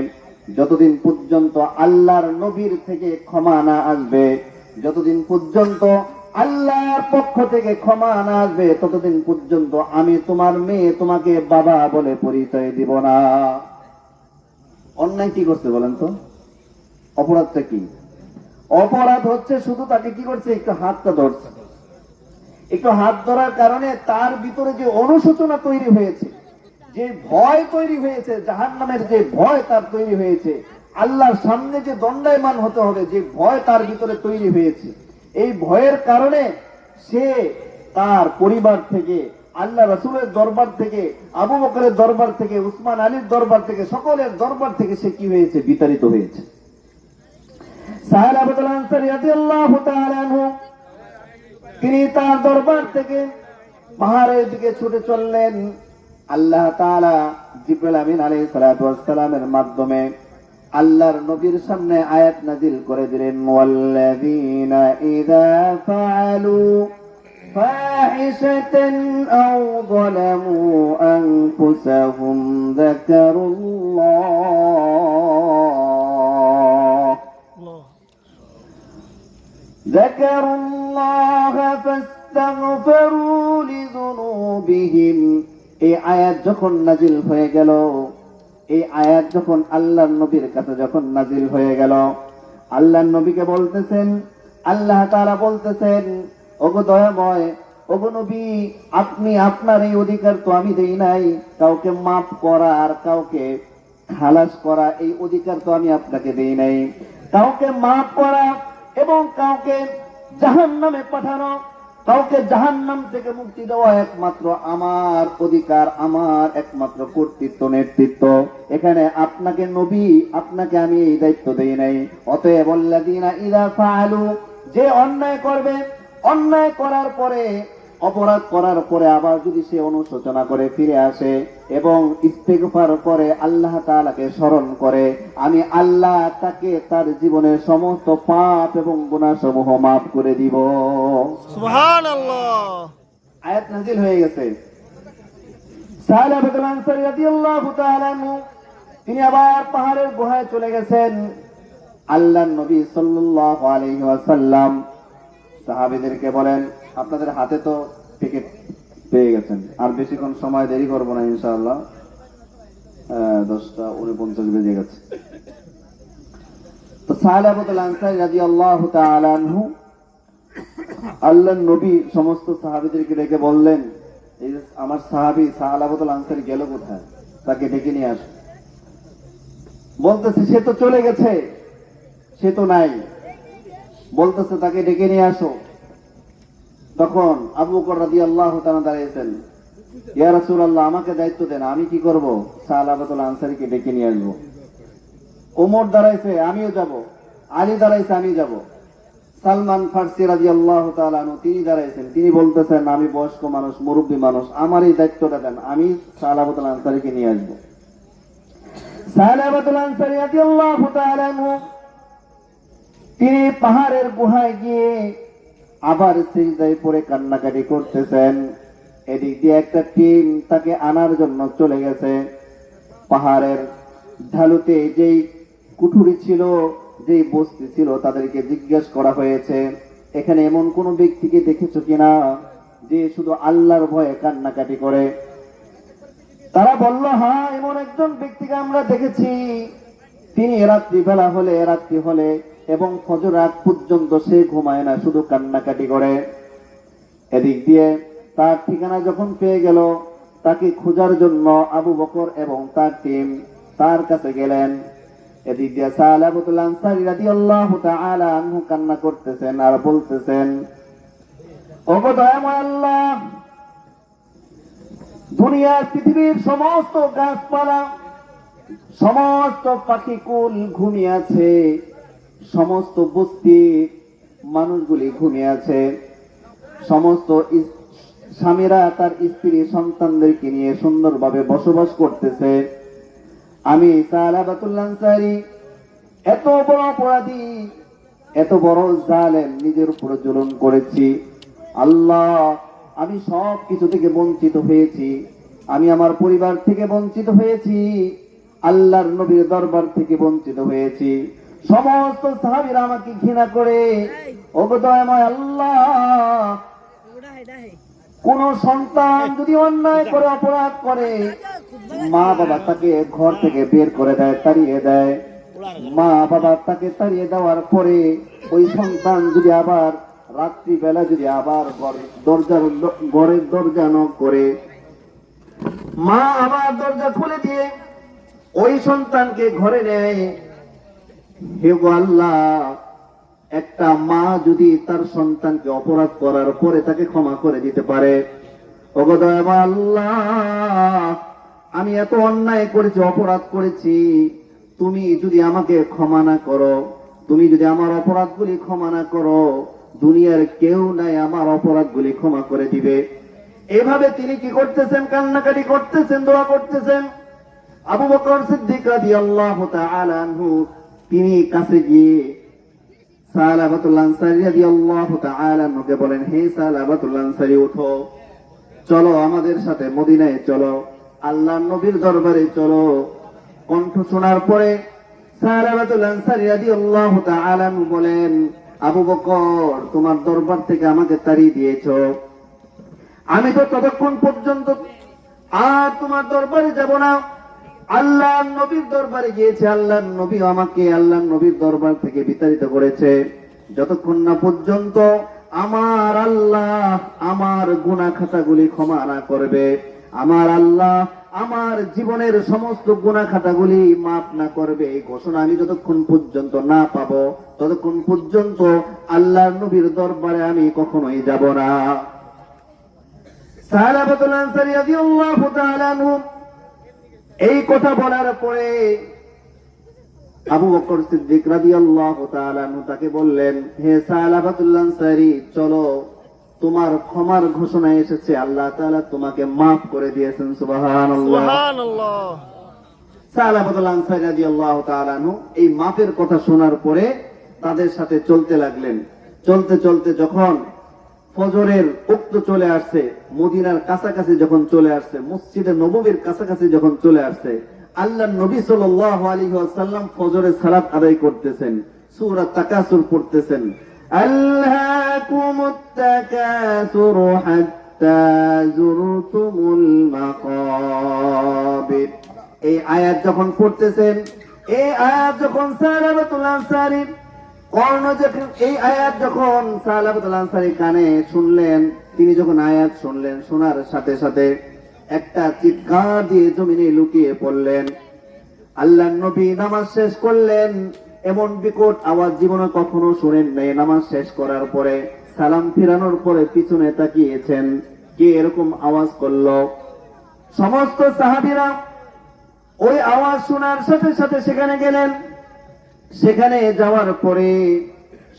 যতদিন পর্যন্ত আল্লাহর নবীর থেকে ক্ষমা না আসবে, যতদিন পর্যন্ত আল্লাহর পক্ষ থেকে ক্ষমা না আসবে, ততদিন পর্যন্ত আমি তোমার মেয়ে তোমাকে বাবা বলে পরিচয় দিব না। অন্যায় কি করছে বলেন তো? অপরাধটা কি? অপরাধ হচ্ছে শুধু তাকে কি করছে, একটু হাতটা ধরছে। একটু হাত ধরার কারণে তার ভিতরে যে অনুশোচনা তৈরি হয়েছে, যে ভয় তৈরি হয়েছে, জাহান্নামের যে ভয় তার তৈরি হয়েছে, আল্লাহর সামনে যে দণ্ডায়মান হতে হবে যে ভয় তার ভিতরে তৈরি হয়েছে, এই ভয়ের কারণে সে তার পরিবার থেকে, আল্লাহ রাসূলের দরবার থেকে, আবু বকরের দরবার থেকে, উসমান আলীর দরবার থেকে, সকলের দরবার থেকে সে কি হয়েছে, বিতাড়িত হয়েছে। সাহাবাতুল আনসারী রাদিয়াল্লাহু তাআলা আনহু তিনি তার দরবার থেকে পাহাড়ের দিকে ছুটে চললেন। আল্লাহ তাআলা জিবরাইল আমিন আলাইহিস সালাতু ওয়াস সালামের মাধ্যমে আল্লাহর নবীর সামনে আয়াত নাযিল করে দিলেন, ওয়াল্লাযীনা ইযা ফাআলু معشة أو ظلموا أنفسهم ذكروا الله فاستغفروا لذنوبهم। এই আয়াত যখন নাজিল হয়ে গেল, এই আয়াত যখন আল্লাহর নবীর কাছে যখন নাজিল হয়ে গেল, আল্লাহর নবীকে বলতেছেন, আল্লাহ তাআলা বলতেছেন, ওগো দয়াময়, ওগো নবী, আপনি আপনার এই অধিকার তো আমি দেই নাই, কাউকে মাফ করা আর কাউকে খালাস করা এই অধিকার তো আমি আপনাকে দেই নাই। কাউকে মাফ করা এবং কাউকে জাহান্নামে পাঠানো, কাউকে জাহান্নাম থেকে মুক্তি দেওয়া একমাত্র আমার অধিকার, আমার একমাত্র কর্তৃত্ব, নেতৃত্ব। এখানে আপনাকে নবী, আপনাকে আমি এই দায়িত্ব দেই নাই। অতএব আল্লাযীনা ইযা ফাআলু, যে অন্যায় করবে, অন্যায় করার পরে, অপরাধ করার পরে আবার যদি সে অনুশোচনা করে ফিরে আসে এবং ইস্তিগফার করে, আল্লাহ তাআলাকে স্মরণ করে, আমি আল্লাহ তাকে তার জীবনের সমস্ত পাপ এবং গুনাহ সমূহ মাফ করে দিব। সুবহানাল্লাহ। আয়াত নাযিল হয়ে গেছে। সাহাবাতুল আনসারী রাদিয়াল্লাহু তাআলা আনহু, তিনি আবার পাহাড়ের গুহায় চলে গেছেন। আল্লাহর নবী সাল্লাল্লাহু আলাইহি ওয়াসাল্লাম সাহাবীদেরকে বলেন, আপনাদের হাতে তো টিকিট পেয়ে গেছেন, আর বেশিক্ষণ সময় দেরি করবো না ইনশাআল্লাহ, 10:49 বেজে গেছে। তো সাহাবাতুল আনসারী রাদিয়াল্লাহু তাআলা আনহু, আল্লাহর নবী সমস্ত সাহাবীদেরকে ডেকে বললেন, এই যে আমার সাহাবী সাহাবাতুল আনসারী গেল কোথায়, তাকে ডেকে নিয়ে আসো। বলতেছে সে তো চলে গেছে, সে তো নাই। বলতেছে তাকে ডেকে নিয়ে আসো। তখন আবু বকর রাদিয়াল্লাহু তাআলা দাঁড়িয়েছেন, ইয়া রাসূলুল্লাহ, আমাকে দায়িত্ব দেন, আমি কি করব? সাহাবাতুল আনসারীকে ডেকে নিয়ে আসবো। ওমর দাঁড়াইছে, আমিও যাব। আলী দাঁড়াইছে, আমি যাব। সালমান ফারসি রাদিয়াল্লাহু তাআলা আনহু, তিনি দাঁড়াইছেন, তিনি বলতেছেন, আমি বয়স্ক মানুষ, মুরব্বী মানুষ, আমার এই দায়িত্বটা দেন, আমি সাহাবাতুল আনসারীকে নিয়ে আসবো। সাহাবাতুল আনসারী রাদিয়াল্লাহু তাআলা আনহু, তিনি পাহাড়ের গুহায় গিয়ে আবার সিজদায় পড়ে কান্নাকাটি করতেছেন। এদিক দিয়ে একটা টিম তাকে আনার জন্য চলে গেছে। পাহাড়ের ঢালুতে যেই কুঠুরি ছিল, যেই বস্তি ছিল, তাদেরকে জিজ্ঞেস করা হয়েছে, এখানে এমন কোন ব্যক্তিকে দেখেছো কিনা যে শুধু আল্লাহর ভয়ে কান্নাকাটি করে? তারা বলল, হ্যাঁ, এমন একজন ব্যক্তিকে আমরা দেখেছি, তিনি রাত্রি হলে এবং ফজর রাত পর্যন্ত সে ঘুমায় না, শুধু কান্নাকাটি করে। এদিক দিয়ে তার ঠিকানা যখন পেয়ে গেল, তাকে খোঁজার জন্য আবু বকর এবং তার টিম তার কাছে গেলেন। এদিক দিয়ে সাহাবাতুল আনসারী রাদিয়াল্লাহু তাআলা আনহু কান্না করতেছেন আর বলতেছেন, ওগো দয়াময় আল্লাহ, দুনিয়ার পৃথিবীর সমস্ত গাছপালা, সমস্ত পাখিকুল ঘুমিয়ে আছে, সমস্ত বস্তি মানুষগুলি ঘুমিয়ে আছে, সমস্ত স্বামীরা তার স্ত্রী সন্তানদেরকে নিয়ে সুন্দরভাবে বসবাস করতেছে। আমি সাহাবাতুল আনসারী এত বড় অপরাধী, এত বড় জালেম, নিজের উপর জুলুম করেছি। আল্লাহ, আমি সব কিছু থেকে বঞ্চিত হয়েছি, আমি আমার পরিবার থেকে বঞ্চিত হয়েছি, আল্লাহর নবীর দরবার থেকে বঞ্চিত হয়েছি। সমস্ত সাহাবীরা আমাকে ঘৃণা করে। ওগো দয়াময় আল্লাহ, কোন সন্তান যদি অন্যায় করে, অপরাধ করে, মা বাবা তাকে ঘর থেকে বের করে দেয়, তাড়িয়ে দেয়। মা বাবা তাকে তাড়িয়ে দেওয়ার পরে ওই সন্তান যদি আবার রাত্রিবেলা যদি আবার ঘরের দরজা নক করে, মা আবার দরজা খুলে দিয়ে ওই সন্তানকে ঘরে নেয়। হে গো আল্লাহ, একটা মা যদি তার সন্তানকে অপরাধ করার পরে তাকে ক্ষমা করে দিতে পারে, ওগো দয়াময় আল্লাহ, আমি এত অন্যায় করেছি, অপরাধ করেছি, তুমি যদি আমাকে ক্ষমা না করো, তুমি যদি আমার অপরাধগুলি ক্ষমা না করো, দুনিয়ার কেউ নাই আমার অপরাধগুলি ক্ষমা করে দিবে। এভাবে তিনি কি করতেছেন? কান্নাকাটি করতেছেন, দোয়া করতেছেন। আবু বকর সিদ্দিক রাদিয়াল্লাহু তাআলা আনহু তিনি কাছে গিয়ে সালাবাতুল আনসারী রাদিয়াল্লাহু তাআলা আনহুকে বলেন, হে সালাবাতুল আনসারী, ওঠো, চলো আমাদের সাথে মদিনায় চলো, আল্লাহর নবীর দরবারে চলো। কণ্ঠ শোনার পরে সালাবাতুল আনসারী রাদিয়াল্লাহু তাআলা আনহু বলেন, আবু বকর, তোমার দরবার থেকে আমাকে তাড়িয়ে দিয়েছো, আমি তো ততক্ষণ পর্যন্ত আর তোমার দরবারে যাব না। আল্লাহর নবীর দরবারে গিয়েছে, আল্লাহর নবী আমাকে আল্লাহর নবীর দরবার থেকে বিতাড়িত করেছে, যতক্ষণ না পর্যন্ত আমার আল্লাহ আমার গুনাহ খাতাগুলি ক্ষমা না করবে, আমার আল্লাহ আমার জীবনের সমস্ত গুনাহ খাতাগুলি মাফ না করবে, এই ঘোষণা আমি যতক্ষণ পর্যন্ত না পাবো ততক্ষণ পর্যন্ত আল্লাহর নবীর দরবারে আমি কখনোই যাব না। সাহাবাতুল আনসারী রাদিয়াল্লাহু তাআলা আনহু এই কথা বলার পরে আবু বকর সিদ্দিক রাদিয়াল্লাহু তাআলা আনহু তাকে বললেন, হে সাহাবাতুল আনসারী, চলো, তোমার ক্ষমার ঘোষণা এসেছে, আল্লাহ তাআলা তোমাকে মাফ করে দিয়েছেন। সুবহানাল্লাহ, সুবহানাল্লাহ। সাহাবাতুল আনসারী রাদিয়াল্লাহু তাআলা আনহু এই মাফের কথা শোনার পরে তাদের সাথে চলতে লাগলেন। চলতে চলতে যখন ফজরের ওয়াক্ত চলে আসছে, মদিনার কাছাকাছি যখন চলে আসছে, মসজিদে নববীর কাছাকাছি যখন চলে আসছে, আল্লাহর নবী সাল্লাল্লাহু আলাইহি ওয়াসাল্লাম ফজরের সালাত আদায় করতেছেন, সূরা তাকাসুর পড়তেছেন, আল্লাকুমুত তাকাসুর হাত্তা যুরতুমুল মাকাবির। এই আয়াত যখন পড়তেছেন, এই আয়াত যখন সাহাবাতুল আনসারী এই আয়াত যখন সাহাবাতুল আনসারী কানে শুনলেন, তিনি যখন আয়াত শুনলেন, শোনার সাথে সাথে একটা চিৎকার দিয়ে জমিনে লুটিয়ে পড়লেন। আল্লাহর নবী নামাজ শেষ করলেন, এমন বিকট আওয়াজ জীবনে কখনো শুনেন নাই। নামাজ শেষ করার পরে সালাম ফিরানোর পরে পিছনে তাকিয়েছেন, কে এরকম আওয়াজ করলো? সমস্ত সাহাবীরা ওই আওয়াজ শোনার সাথে সাথে সেখানে গেলেন। সেখানে যাওয়ার পরে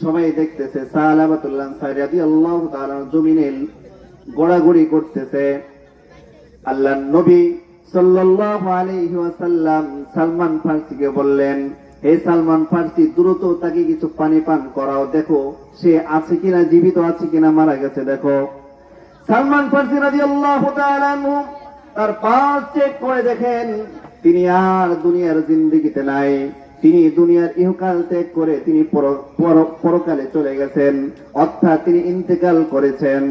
সবাই দেখতেছে সাহাবাতুল আনসারী রাদিয়াল্লাহু তাআলা জমিনে গোড়াগড়ি করতেছে। আল্লাহর নবী সাল্লাল্লাহু আলাইহি ওয়াসাল্লাম সালমান ফারসিকে বললেন, হে সালমান ফারসি, দ্রুত তাকে কিছু পানি পান করাও, দেখো সে আছে কিনা, জীবিত আছে কিনা, মারা গেছে দেখো। সালমান ফারসি রাদিয়াল্লাহু তাআলা আনহু তার পাশ চেক করে দেখেন তিনি আর দুনিয়ার জিন্দেগিতে নাই, তিনি দুনিয়ার ইহকাল ত্যাগ করে তিনি পরকালে চলে গেছেন, অর্থাৎ তিনি ইন্তেকাল করেছেন।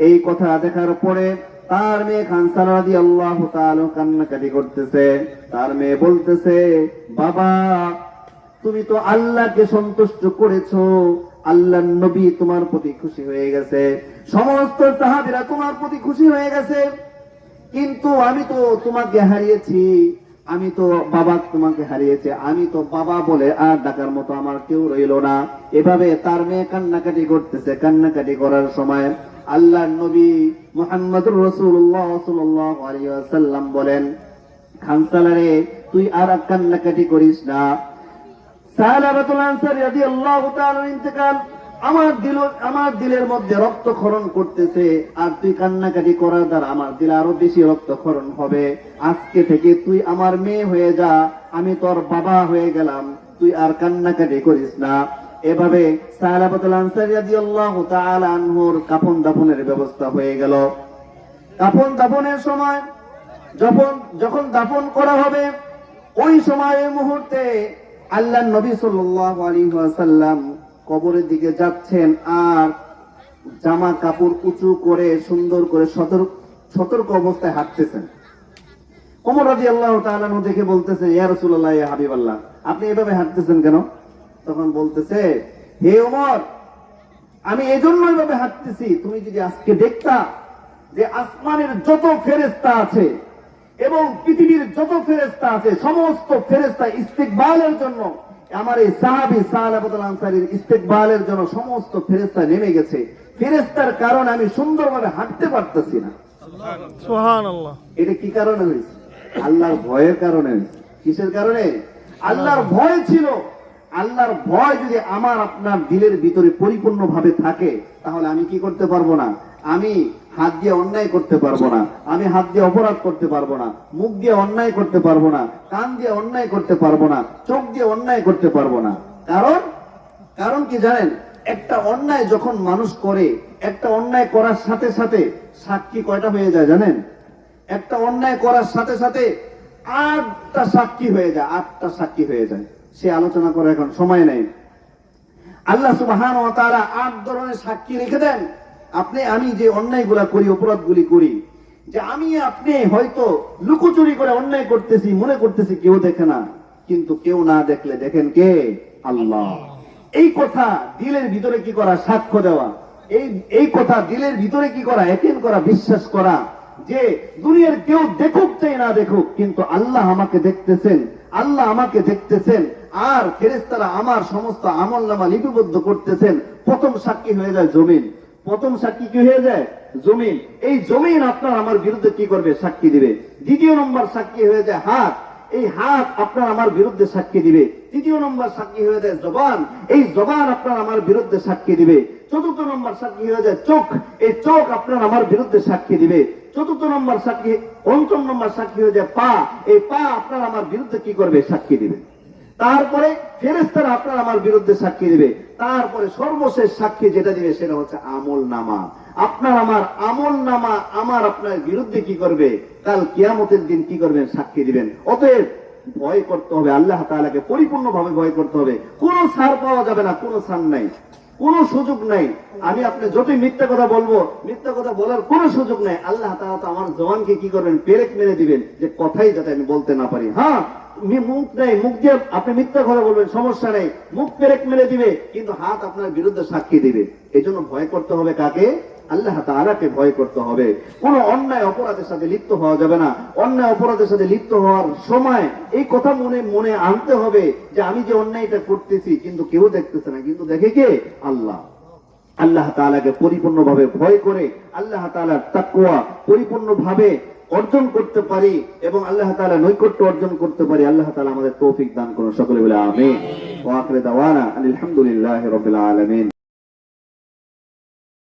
এই কথা দেখার পরে তার মেয়ে খানসারা রাদিয়াল্লাহু তাআলা কান্নাকাটি করতেছে। তার মেয়ে বলতেছে, বাবা, তুমি তো আল্লাহকে সন্তুষ্ট করেছো, আল্লাহর নবী তোমার প্রতি খুশি হয়ে গেছে, সমস্ত সাহাবীরা তোমার প্রতি খুশি হয়ে গেছে, কিন্তু আমি তো তোমাকে হারিয়েছি, আমি তো বাবা তোমাকে হারিয়েছে, আমি তো বাবা বলে আর ডাকার মতো আমার কেউ রইল না। এভাবে তার মেয়ে কান্নাকাটি করতেছে। কান্নাকাটি করার সময় আল্লাহর নবী মুহাম্মদুর রাসূলুল্লাহ সাল্লাল্লাহু আলাইহি ওয়াসাল্লাম বলেন, খানসালারে, তুই আর কান্নাকাটি করিস না। সাহাবাতুল আনসারী রাদিয়াল্লাহু তাআলা ইন্তেকাল আমার দিলের মধ্যে রক্তক্ষরণ করতেছে, আর তুই কান্নাকাটি করার দ্বারা আমার দিলে আরো বেশি রক্তক্ষরণ হবে। আজকে থেকে তুই আমার মেয়ে হয়ে যা, আমি তোর বাবা হয়ে গেলাম, তুই আর কান্নাকাটি করিস না। এভাবে সাহাবাতুল আনসারী রাদিয়াল্লাহু তাআলা আনহুর কাফন দাফনের ব্যবস্থা হয়ে গেল। কাফন দাফনের সময় যখন দাফন করা হবে, ওই সময়ের মুহূর্তে আল্লাহর নবী সাল্লাল্লাহু আলাইহি ওয়াসাল্লাম কবরের দিকে যাচ্ছেন, আর জামা কাপড় উঁচু করে সুন্দর করে সতর্ক অবস্থায় হাঁটতেছেন। ওমর রাদিয়াল্লাহু তাআলা আনহু দেখে বলতেছেন, ইয়া রাসূলুল্লাহ, ইয়া হাবিবাল্লাহ, আপনি এভাবে হাঁটতেছেন কেন? তখন বলতেছে, হে ওমর, আমি এজন্য এভাবে হাঁটতেছি, তুমি যদি আজকে দেখতা যে আসমানের যত ফেরেশতা আছে এবং পৃথিবীর যত ফেরেশতা আছে, সমস্ত ফেরেশতা ইস্তিকবালের জন্য, আমার এই সাহাবী সাহাবাতুল আনসারীর ইস্তিকবালের জন্য সমস্ত ফেরেশতা নেমে গেছে। ফেরেশতার কারণে আমি সুন্দরভাবে হাঁটতে পারতেছি না। সুবহানাল্লাহ। এটা কি কারণে হয়েছে? আল্লাহর ভয়ের কারণে হয়েছে। কিসের কারণে? আল্লাহর ভয় ছিল। আল্লাহর ভয় যদি আমার আপনার দিলের ভিতরে পরিপূর্ণভাবে থাকে, তাহলে আমি কি করতে পারবো না? আমি হাত দিয়ে অন্যায় করতে পারবো না, আমি হাত দিয়ে অপরাধ করতে পারবো না, মুখ দিয়ে অন্যায় করতে পারবো না, কান দিয়ে অন্যায় করতে পারবো না, চোখ দিয়ে অন্যায় করতে পারবো না। কারণ কারণ কি জানেন, একটা অন্যায় যখন মানুষ করে, একটা অন্যায় করার সাথে সাথে সাক্ষী কয়টা হয়ে যায় জানেন? একটা অন্যায় করার সাথে সাথে 8টা সাক্ষী হয়ে যায়, 8টা সাক্ষী হয়ে যায়। সে আলোচনা করার এখন সময় নেই। আল্লাহ সুবহানাহু ওয়া তাআলা 8 ধরনের সাক্ষী রেখে দেন। আপনি আমি যে অন্যায়গুলা করি, অপরাধগুলি করি, যে আমি আপনি হয়তো লুকোচুরি করে অন্যায় করতেছি, মনে করতেছি কেউ দেখে না, কিন্তু কেউ না দেখলে দেখেন কে? আল্লাহ। এই কথা দিলের ভিতরে কি করা? সাক্ষ্য দেওয়া। এই কথা দিলের ভিতরে কি করা? একিন করা, বিশ্বাস করা যে দুনিয়ার কেউ দেখুক চাই না দেখুক, কিন্তু আল্লাহ আমাকে দেখতেছেন, আল্লাহ আমাকে দেখতেছেন, আর ফেরেশতারা আমার সমস্ত আমলনামা লিপিবদ্ধ করতেছেন। প্রথম সাক্ষী হয়ে যায় জমিন। প্রথম সাক্ষী কি হয়ে যায়? জমিন। এই জমিন আপনার আমার বিরুদ্ধে কি করবে? সাক্ষী দিবে। দ্বিতীয় নম্বর সাক্ষী হয়ে যায় হাত। এই হাত আপনার আমার বিরুদ্ধে সাক্ষী দিবে। তৃতীয় নম্বর সাক্ষী হয়ে যায় জবান। এই জবান আপনার আমার বিরুদ্ধে সাক্ষী দিবে। চতুর্থ নম্বর সাক্ষী হয়ে যায় চোখ। এই চোখ আপনার আমার বিরুদ্ধে সাক্ষী দিবে। চতুর্থ নম্বর সাক্ষী, পঞ্চম নম্বর সাক্ষী হয়ে যায় পা। এই পা আপনার আমার বিরুদ্ধে কি করবে? সাক্ষী দিবে। তারপরে ফেরেশতারা আপনার আমার বিরুদ্ধে সাক্ষী দিবে। তারপরে সর্বশেষ সাক্ষী যেটা দিবে সেটা হচ্ছে আমল নামা। আপনার আমার আমল নামা আমার আপনার বিরুদ্ধে কি করবে? কাল কিয়ামতের দিন কি করবেন? সাক্ষী দিবেন। অতএব ভয় করতে হবে, আল্লাহ তাআলাকে পরিপূর্ণভাবে ভয় করতে হবে। কোনো ছাড় পাওয়া যাবে না, কোনো ছাড় নাই, কোনো সুযোগ নাই। আমি আপনি যতই মিথ্যা কথা বলবো, মিথ্যা কথা বলার কোনো সুযোগ নাই। আল্লাহ তাআলা তো আমার জবানকে কি করবেন? পেরেক মেরে দিবেন, যে কথাই যাতে আমি বলতে না পারি। হ্যাঁ, মুখ নেই, মুখ দিয়ে আপনি মিথ্যা কথা বলবেন, সমস্যা নেই, মুখ পেরেক মেরে দিবে, কিন্তু হাত আপনার বিরুদ্ধে সাক্ষী দিবে। এই জন্য ভয় করতে হবে কাকে? আল্লাহ তাআলাকে ভয় করতে হবে। কোন অন্যায় অপরাধের সাথে লিপ্ত হওয়া যাবে না। অন্যায় অপরাধের সাথে লিপ্ত হওয়ার সময় এই কথা মনে মনে আনতে হবে যে আমি যে অন্যায়টা করতেছি কিন্তু কেউ দেখতেছে না, কিন্তু দেখে কে? আল্লাহ। আল্লাহ তাআলাকে পরিপূর্ণভাবে ভয় করে আল্লাহ তাআলার তাকওয়া পরিপূর্ণভাবে অর্জন করতে পারি এবং আল্লাহ তাআলা নৈকট্য অর্জন করতে পারি। আল্লাহ তাআলা আমাদের তৌফিক দান করুন। সকলে বলে আমিন। ওয়া আখিরু দাওয়ানা আলহামদুলিল্লাহি রাব্বিল আলামিন।